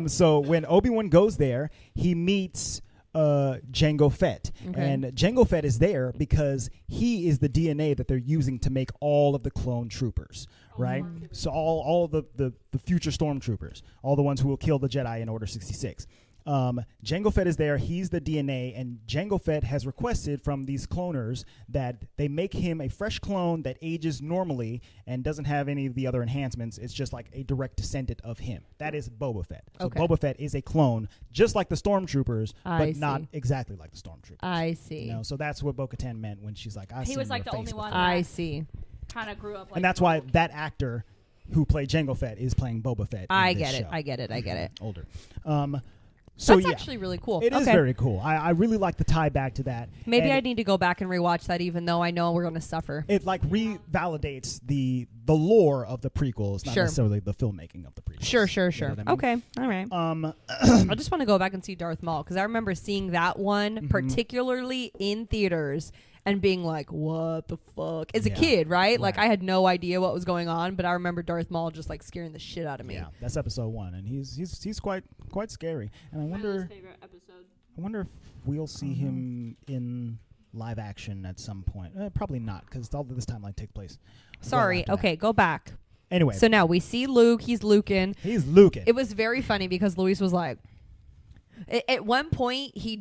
So when Obi-Wan goes there, he meets Jango Fett. Okay. And Jango Fett is there because he is the DNA that they're using to make all of the clone troopers, right? So all of the future stormtroopers, all the ones who will kill the Jedi in Order 66. Jango Fett is there. He's the DNA, and Jango Fett has requested from these cloners that they make him a fresh clone that ages normally and doesn't have any of the other enhancements. It's just like a direct descendant of him. That is Boba Fett. So Okay. Boba Fett is a clone, just like the Stormtroopers, I but not see. exactly like the Stormtroopers. I see. So that's what Bo-Katan meant when she's like, He was like the only one I that see. kind of grew up like And that's why that actor who played Jango Fett is playing Boba Fett. I in this get it. show. I get it. I get it. Older. So That's yeah. actually really cool. It is Okay. very cool. I really like the tie back to that. Maybe And I need to go back and rewatch that, even though I know we're going to suffer. It like revalidates the lore of the prequels, not Sure. necessarily the filmmaking of the prequels. Sure. You know what I mean? Okay. All right. I just want to go back and see Darth Maul because I remember seeing that one particularly in theaters and being like, "What the fuck?" As a Yeah. kid, right? Like Right. I had no idea what was going on, but I remember Darth Maul just like scaring the shit out of me. Yeah, that's episode 1, and he's quite scary. And I favorite episode. wonder if we'll see him in live action at some point. Probably not, because all of this timeline takes place. Sorry. after that. Okay, go back. Anyway, So now we see Luke. He's Lukin. he's Luke. It was very funny because Luis was like, at one point he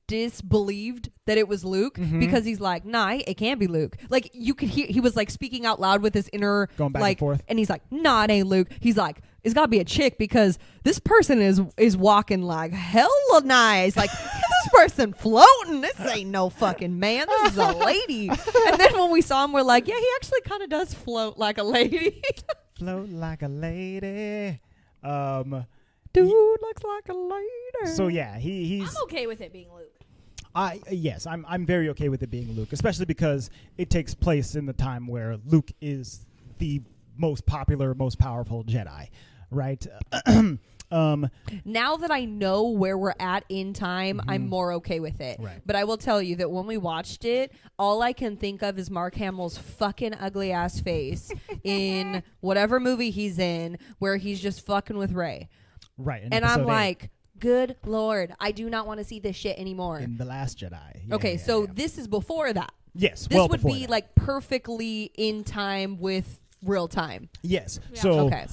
disbelieved that it was Luke because he's like, nah, it can't be Luke. Like you could hear he was like speaking out loud with his inner Going back and like, forth. and he's like, nah, it ain't Luke. He's like, it's gotta be a chick because this person is walking like hella nice. Like this person floating. This ain't no fucking man. This is a lady. And then when we saw him, we're like, yeah, he actually kind of does float like a lady. Float like a lady. Dude looks like a lady. So yeah, he's I'm okay with it being Luke. I'm very okay with it being Luke, especially because it takes place in the time where Luke is the most popular, most powerful Jedi, right? Now that I know where we're at in time, I'm more okay with it. Right. But I will tell you that when we watched it, all I can think of is Mark Hamill's fucking ugly ass face in whatever movie he's in where he's just fucking with Rey. Right. And I'm like, good Lord, I do not want to see this shit anymore. In The Last Jedi. Yeah. This is before that. Yes. This would be that. like perfectly in time with real time. Yes. Yeah. So Okay.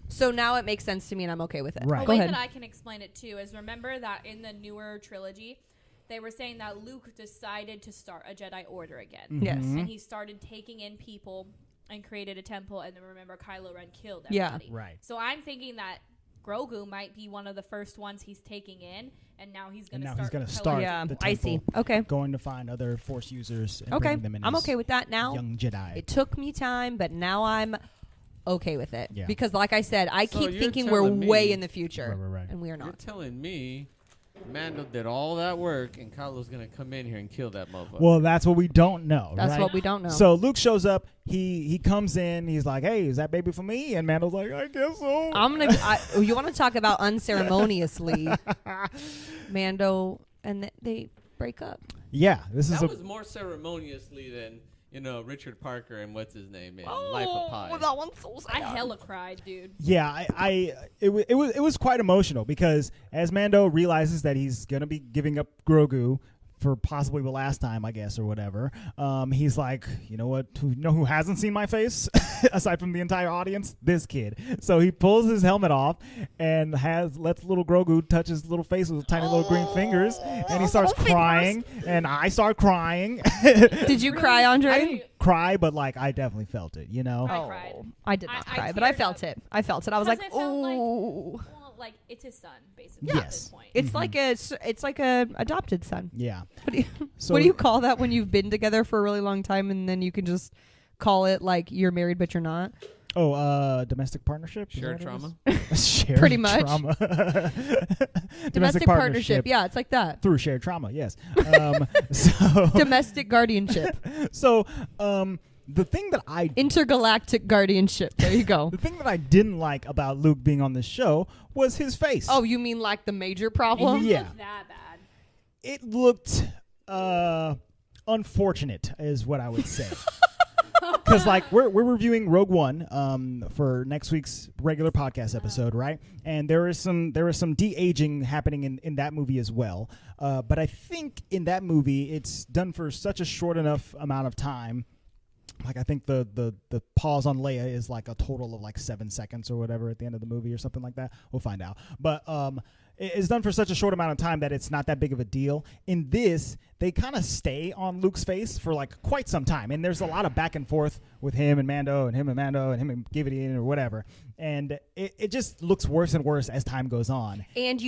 So now it makes sense to me and I'm okay with it. Right. A Go way ahead. that I can explain it too is remember that in the newer trilogy, they were saying that Luke decided to start a Jedi Order again. Yes. Mm-hmm. And he started taking in people and created a temple. And then remember, Kylo Ren killed Yeah. everybody. Right. So I'm thinking that Grogu might be one of the first ones he's taking in, and now he's going to now start. he's going to killing start. Yeah, the I see. temple, Okay. Going to find other Force users. And Okay. bringing them in I'm as okay with that now. young Jedi. It took me time, but now I'm okay with it. Yeah. Because like I said, I So keep you're thinking we're telling me- way in the future. Right. And we are You're not. telling me Mando did all that work and Kylo's gonna come in here and kill that motherfucker. Well, that's what we don't know. That's right? what we don't know. So Luke shows up. He comes in. He's like, "Hey, is that baby for me?" And Mando's like, "I guess so." You want to talk about unceremoniously Mando and they break up. Yeah, this is that a was more ceremoniously than Richard Parker and what's his name in Life of Pi. that one's so I hella cried, dude. yeah. It was quite emotional because as Mando realizes that he's gonna be giving up Grogu for possibly the last time, I guess, or whatever, he's like, you know what? Who hasn't seen my face aside from the entire audience? This kid. So he pulls his helmet off and lets little Grogu touch his little face with tiny little green fingers, and he starts crying, and I start crying. Did you cry, Andre? I didn't cry, but like I definitely felt it. I cried. I did not I cry, but I teared felt up. it. I felt it. I was like, Because it felt like- oh. Well, like it's his son, basically. Yes. At this point. It's like a adopted son. Yeah. What do you, So- what do you call that when you've been together for a really long time and then you can just call it like you're married but you're not? Oh, domestic partnership? Is Shared that what trauma. it is? Shared Pretty much. trauma. Domestic partnership. Yeah, it's like that. Through shared trauma, yes. So, Domestic guardianship. so the thing that I Intergalactic guardianship. There you go. the thing that I didn't like about Luke being on this show was his face. Oh, you mean like the major problem? Yeah. Not that bad. It looked unfortunate, is what I would say. Because like we're reviewing Rogue One for next week's regular podcast episode, right? And there is some de-aging happening in that movie as well. But I think in that movie it's done for such a short enough amount of time. Like I think the pause on Leia is like a total of like 7 seconds or whatever at the end of the movie or something like that. We'll find out. But it's done for such a short amount of time that it's not that big of a deal. In this, they kind of stay on Luke's face for like quite some time, and there's a lot of back and forth with him and Mando and him and Mando and him and Gideon or whatever, and it just looks worse and worse as time goes on. And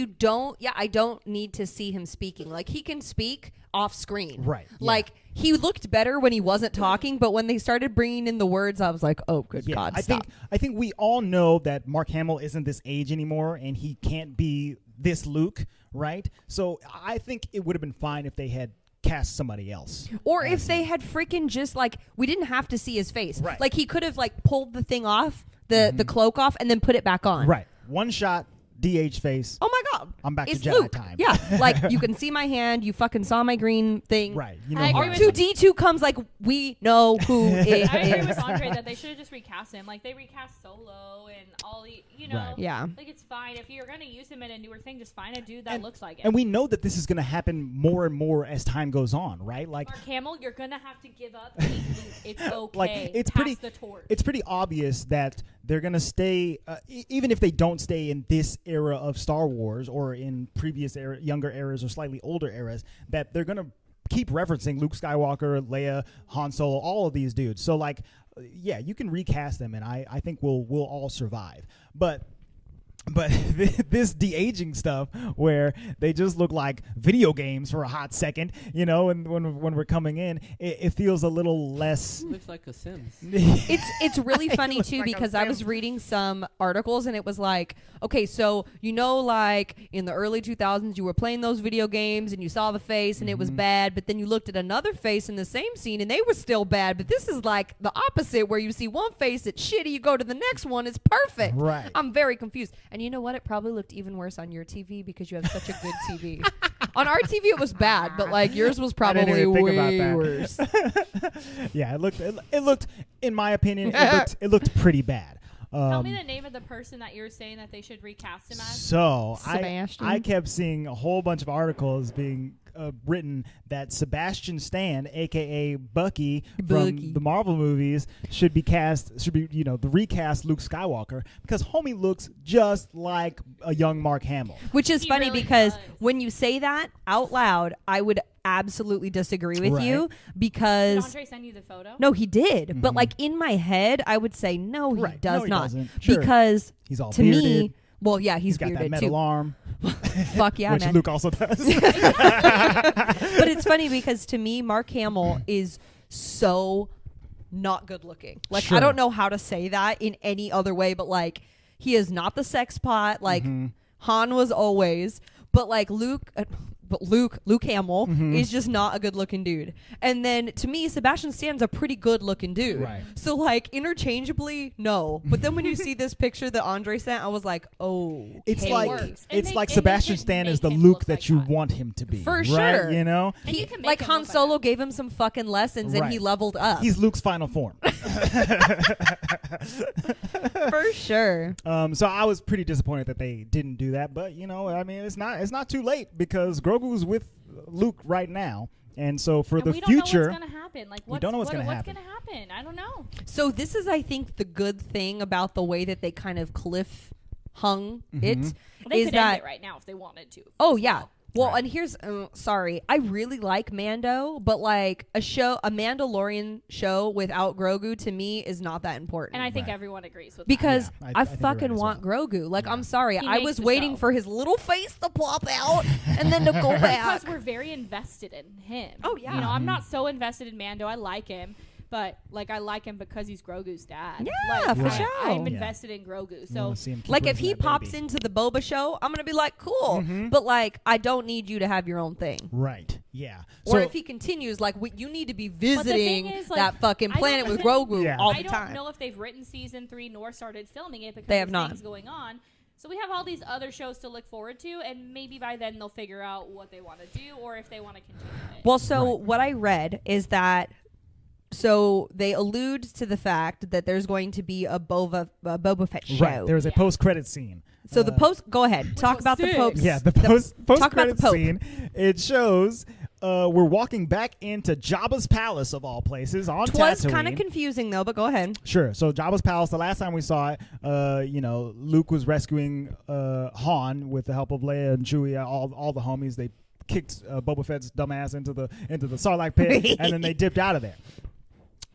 I don't need to see him speaking. Like he can speak off screen. Right, yeah. Like he looked better when he wasn't talking, but when they started bringing in the words, I was like, oh, good God, stop. I think we all know that Mark Hamill isn't this age anymore, and he can't be this Luke, right? So I think it would have been fine if they had cast somebody else. Or if they had freaking just like, we didn't have to see his face. Right. Like he could have like pulled the thing off, the cloak off, and then put it back on. Right. One shot, DH face. Oh my God. I'm back to It's Jedi Luke. time. Yeah. Like you can see my hand. You fucking saw my green thing. Right. You know I how agree it with is. R2D2 comes like, we know who it I agree is. with Andre that they should have just recast him. Like they recast Solo and all the, Right. Yeah. Like it's fine if you're gonna use him in a newer thing. Just find a dude that And- looks like it. And we know that this is going to happen more and more as time goes on, right? Like, Mark Hamill, you're gonna have to give up. It's okay. like it's Pass pretty. the torch. It's pretty obvious that they're going to stay, even if they don't stay in this era of Star Wars or in previous younger eras or slightly older eras, that they're going to keep referencing Luke Skywalker, Leia, Han Solo, all of these dudes. So like, yeah, you can recast them, and I think we'll all survive. But But this de-aging stuff where they just look like video games for a hot second, you know, and when we're coming in, it feels a little less. Looks like a Sims. It's really funny too, like because I was reading some articles and it was like, okay, so you know, like in the early 2000s you were playing those video games and you saw the face and it was bad, but then you looked at another face in the same scene and they were still bad. But this is like the opposite, where you see one face it's shitty, you go to the next one, it's perfect. Right. I'm very confused. And you know what? It probably looked even worse on your TV because you have such a good TV. On our TV it was bad, but like yours was probably way worse. Yeah, it looked in my opinion it looked pretty bad. Tell me the name of the person that you're saying that they should recast him as. So Sebastian. I kept seeing a whole bunch of articles being written that Sebastian Stan, aka Bucky from the Marvel movies, should be the recast Luke Skywalker, because homie looks just like a young Mark Hamill. Which is He funny really because does. when you say that out loud, I would absolutely disagree with Right. you, Did because Andre send you the photo? no, he did. But like in my head, I would say no, he Right. does No, he not. doesn't. Sure. Because He's all to bearded. me, well, yeah, he's got that bearded metal too. arm, Fuck yeah, which man. Luke also does. But it's funny because to me, Mark Hamill is so not good looking. Like, Sure. I don't know how to say that in any other way, but like, he is not the sex pot like Han was always. But like Luke Hamill is just not a good looking dude. And then to me, Sebastian Stan's a pretty good looking dude. Right. So like interchangeably, no. But then when you see this picture that Andre sent, I was like, oh, It's It like works. And it's they- like and they Sebastian did Stan make is the him Luke look that like you that. want him to be. For right? sure. You know, And you can make like him Han look like Solo that. gave him some fucking lessons and he Right. leveled up. he's Luke's final form. For sure. So I was pretty disappointed that they didn't do that, but you know, I mean, it's not too late, because Grogu's with Luke right now, and so for And the we don't know future, what's gonna happen. Like, don't know what's gonna what's happen. gonna happen? I don't know. So this is, I think, the good thing about the way that they kind of cliff hung it Well, they is could that end it right now if they wanted to. oh as yeah. well. Well, Right. and here's sorry, I really like Mando, but like a Mandalorian show without Grogu to me is not that important. And I think Right. everyone agrees with because Yeah, I I, think you're fucking right as want well. Grogu. Like, Yeah. I'm sorry, He I makes was the waiting show. for his little face to pop out and then to go that. back. Because we're very invested in him. Oh, yeah. You know, I'm not so invested in Mando. I like him. But like, I like him because he's Grogu's dad. Yeah, like, for Right. sure. I'm Yeah. invested in Grogu. You So wanna see him keep Like, if raising he that pops baby. into the Boba show, I'm gonna be like, cool. But like, I don't need you to have your own thing. Right, yeah. Or So- if he continues, like, you need to be the thing visiting is, like, that fucking I don't planet with even- Grogu Yeah. all I the don't time. know if they've written season 3 nor started filming it because They have of not. things going on. So we have all these other shows to look forward to, and maybe by then they'll figure out what they want to do or if they want to continue it. Well, so Right. what I read is that they allude to the fact that there's going to be a Boba Fett show. right, there's a Yeah. post-credit scene. So the post. Go ahead. Talk was about the sick. Pope. Yeah, the talk about post-credit the Pope. scene. It shows we're walking back into Jabba's palace of all places on Was Tatooine. kind of confusing though, but go ahead. Sure. So Jabba's palace. The last time we saw it, Luke was rescuing Han with the help of Leia and Chewie, all the homies. They kicked Boba Fett's dumbass into the Sarlacc pit, and then they dipped out of there.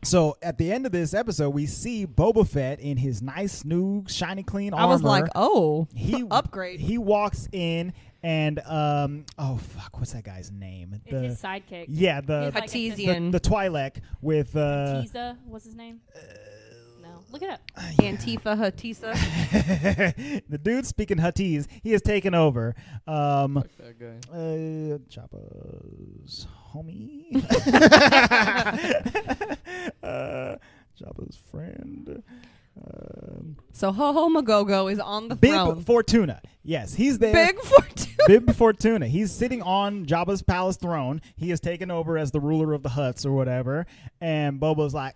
So at the end of this episode, we see Boba Fett in his nice, new, shiny, clean armor. I was like, oh, he upgrade. He walks in and oh fuck, what's that guy's name? It's his sidekick. Yeah, He's the like a Cartesian. the Twi'lek with Tiza, what's his name? No, look it up. Antifa Hatisa. the dude speaking Huttese. He has taken over. Fuck that guy. Jabba's homie. Jabba's friend. So Ho Ho Magogo is on the Bib throne. Fortuna. Yes, he's there. Big Fortuna. Bib Fortuna. He's sitting on Jabba's palace throne. He has taken over as the ruler of the Hutts or whatever. And Boba's like,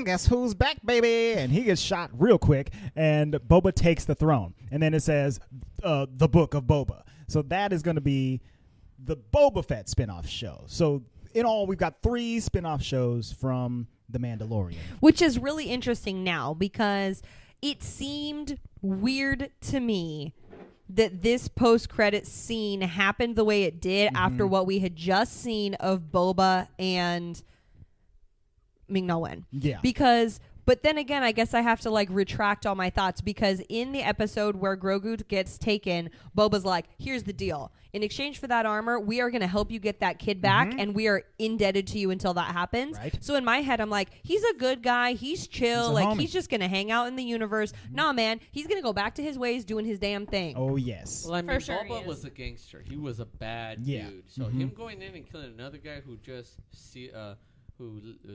guess who's back, baby? And he gets shot real quick. And Boba takes the throne. And then it says, the Book of Boba. So that is going to be the Boba Fett spinoff show. So in all, we've got 3 spinoff shows from The Mandalorian. Which is really interesting now because it seemed weird to me that this post-credit scene happened the way it did after what we had just seen of Boba and Ming-Na Wen. Yeah. Because But then again, I guess I have to like retract all my thoughts because in the episode where Grogu gets taken, Boba's like, here's the deal. In exchange for that armor, we are going to help you get that kid back, and we are indebted to you until that happens. Right. So in my head, I'm like, he's a good guy. He's chill. He's like, homie. he's just going to hang out in the universe. Nah, man. He's going to go back to his ways doing his damn thing. Oh, yes. Well, I mean, For sure he Boba is. was a gangster. He was a bad Yeah. dude. So him going in and killing another guy who just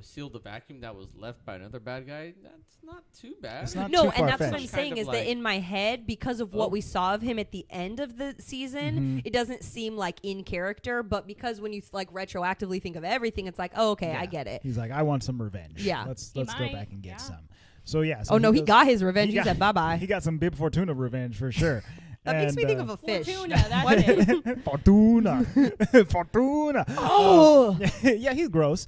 sealed the vacuum that was left by another bad guy, that's not too bad. It's not No, too and that's what I'm far-fetched. saying Kind is of that like- in my head, because of what we saw of him at the end of the season, it doesn't seem like in character. But because when you like retroactively think of everything, it's like, oh, okay, I get it. He's like, I want some revenge. Yeah. Let's He go might, back and get yeah. some. So yeah. So Oh no, he goes- got his revenge. He got- said bye bye. He got some Bib Fortuna revenge for sure. That makes me And, think of a fish. Fortuna, that's it. Fortuna. Fortuna. Oh. Yeah, he's gross.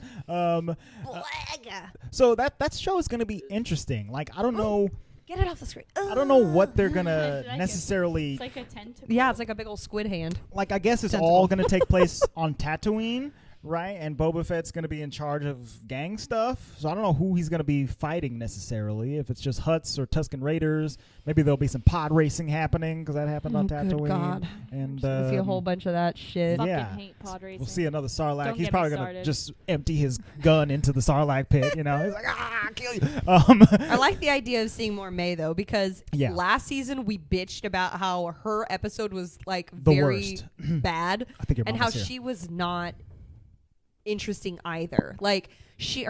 So that show is going to be interesting. Like, I don't know. Get it off the screen. I don't know what they're going to I like it. necessarily. It's like a tentacle. Yeah, it's like a big old squid hand. Like, I guess it's Tentacle. all going to take place on Tatooine, right? And Boba Fett's going to be in charge of gang stuff. So I don't know who he's going to be fighting necessarily. If it's just Hutts or Tusken Raiders, maybe there'll be some pod racing happening because that happened on Tatooine. Good God. And I see a whole bunch of that shit. Fucking yeah. hate pod racing. we'll see another Sarlacc. Don't He's get me probably going to started. just empty his gun into the Sarlacc pit. You know, he's like, I'll kill you. I like the idea of seeing more May though, because Yeah. last season we bitched about how her episode was like The very worst. bad, I think your and mom how was here. she was not interesting either. Like she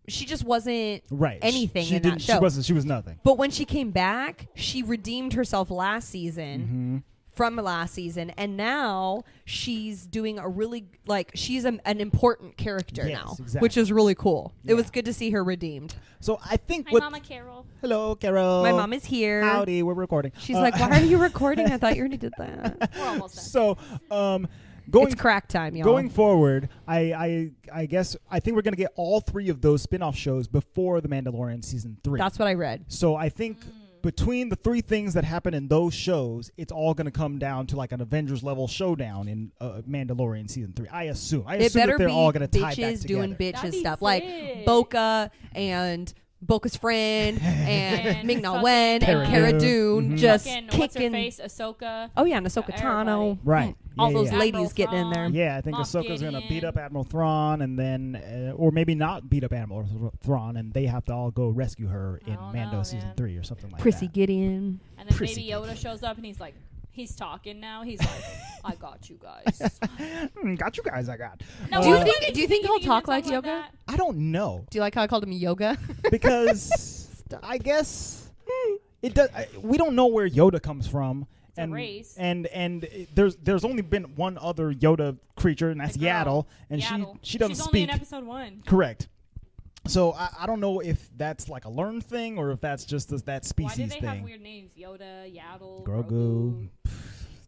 just wasn't Right. anything she in didn't, that show. She was nothing. But when she came back, she redeemed herself last season. Mm-hmm. From last season, and now she's doing a really she's an important character Yes, now, exactly. which is really cool. It was Yeah. good to see her redeemed. So I think Hi, what. Mama Carol. Hello, Carol. My mom is here. Howdy, we're recording. She's like, "Why are you recording? I thought you already did that." We're almost done. So, going It's crack time, y'all. going forward, I guess I think we're gonna get all 3 of those spin-off shows before the Mandalorian season 3. That's what I read. So I think between the 3 things that happen in those shows, it's all gonna come down to like an Avengers level showdown in Mandalorian season 3. I assume. It better that they're be all gonna tie back bitches doing together. bitches That'd be stuff like sick. Boca and Boca's friend and And Ming-Na fucking, Wen and Cara Cara Dune. Dune Mhm. just Fucking, what's her kicking. face? Ahsoka. Oh yeah, and Ahsoka Everybody. Tano. Right. All Yeah, those yeah. ladies Admiral getting in there. Thrawn. Yeah, I think Moff Ahsoka's going to Gideon. beat up Admiral Thrawn, and then, or maybe not beat up Admiral Thrawn, and they have to all go rescue her I in don't Mando know, season man. 3 or something like Prissy that. Gideon. And then Prissy Baby Yoda Gideon. shows up and he's like, he's talking now. He's like, I got you guys. Got you guys, I got. No, Do you why think- did do you think he'll even talk like Yoga? that? I don't know, Do you like how I called him yoga? because I guess it does. We don't know where Yoda comes from. It's a race. And there's only been one other Yoda creature, and that's The girl. Yaddle, and Yaddle. she doesn't She's only speak. in episode 1. Correct. So I don't know if that's like a learned thing or if that's just that species Why do they thing. have weird names? Yoda, Yaddle, Grogu.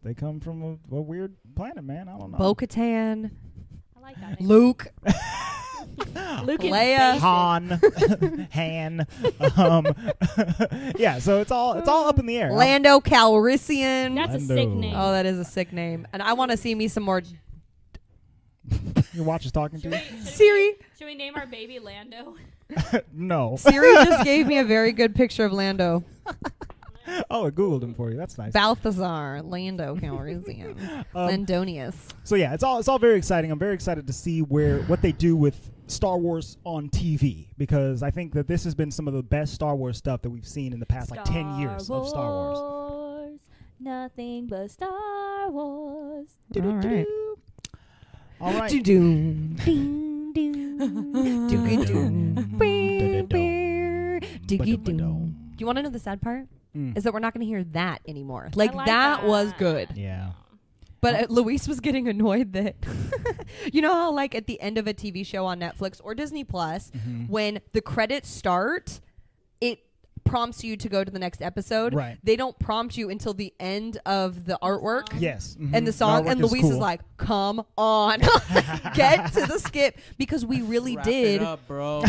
They come from a weird planet, man. I don't know. Bo-Katan, I like that name. Luke. Luke is Leia. basic. Han, Han. Yeah, so it's all up in the air. Lando Calrissian. That's a Mando. sick name. Oh, that is a sick name. And I want to see me some more. Your watch is talking to you. Siri. Should we name our baby Lando? No. Siri just gave me a very good picture of Lando. Oh, it googled him for you. That's nice. Balthazar, Lando Calrissian, Landonius. So yeah, it's all very exciting. I'm very excited to see what they do with Star Wars on TV, because I think that this has been some of the best Star Wars stuff that we've seen in the past 10 years of Star Wars. Nothing but Star Wars. All right. All right. Do-doom. Ding, ding. Doogie-doom. Diggy-doom. Do you want to know the sad part? Is that we're not going to hear that anymore. Like like that that. was good. Yeah. But Luis was getting annoyed that, you know how like at the end of a TV show on Netflix or Disney Plus, when the credits start, it prompts you to go to the next episode. Right. They don't prompt you until the end of the artwork. Yes. And the song, artwork and Luis is cool. like, come on, get to the skip, because we really Wrap did. it up, bro.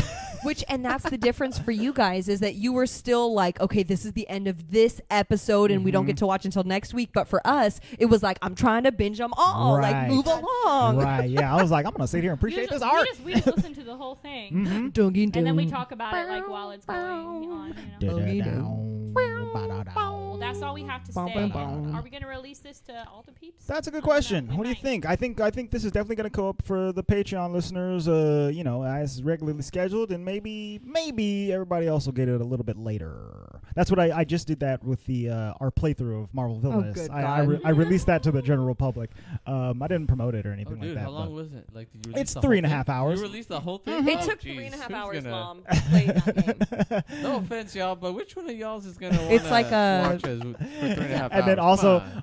And that's the difference for you guys, is that you were still like, okay, this is the end of this episode and we don't get to watch until next week. But for us, it was like, I'm trying to binge them all. Right. Like, move along. Right. Yeah. I was like, I'm going to sit here and appreciate this art. We just listen to the whole thing. Mm-hmm. And then we talk about it like while it's going on. You know? Well, that's all we have to say. Are we going to release this to all the peeps? That's a good question. What do you think? I think this is definitely going to go up for the Patreon listeners, as regularly scheduled, and maybe everybody else will get it a little bit later. That's what I just did that with the our playthrough of Marvel Villainous. good I released that to the general public. I didn't promote it or anything like that. How long was it? Like, did you release it's the 3.5 hours. You released the whole thing? It Oh, took geez. 3.5 Who's hours, gonna- Mom, to play that game. No offense, y'all, but which one of y'all's is gonna want It's like a- watch us for 3.5 hours? And then Come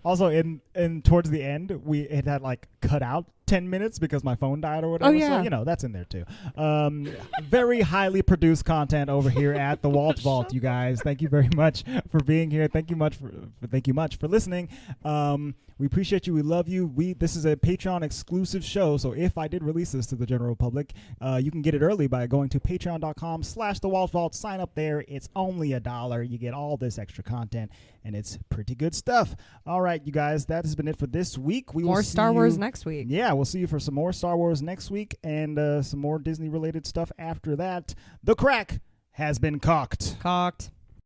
also on. in towards the end, it had like cut out 10 minutes because my phone died or whatever. Oh, yeah. So, that's in there too. Very highly produced content over here at the Walt Vault, you guys. Thank you very much for being here. Thank you much for listening. We appreciate you. We love you. This is a Patreon exclusive show. So if I did release this to the general public, you can get it early by going to patreon.com/the Walt Vault. Sign up there. It's only $1. You get all this extra content, and it's pretty good stuff. All right, you guys, that has been it for this week. We will More see Star Wars you- next week. Yeah, we'll see you for some more Star Wars next week and some more Disney-related stuff after that. The crack has been cocked. Cocked.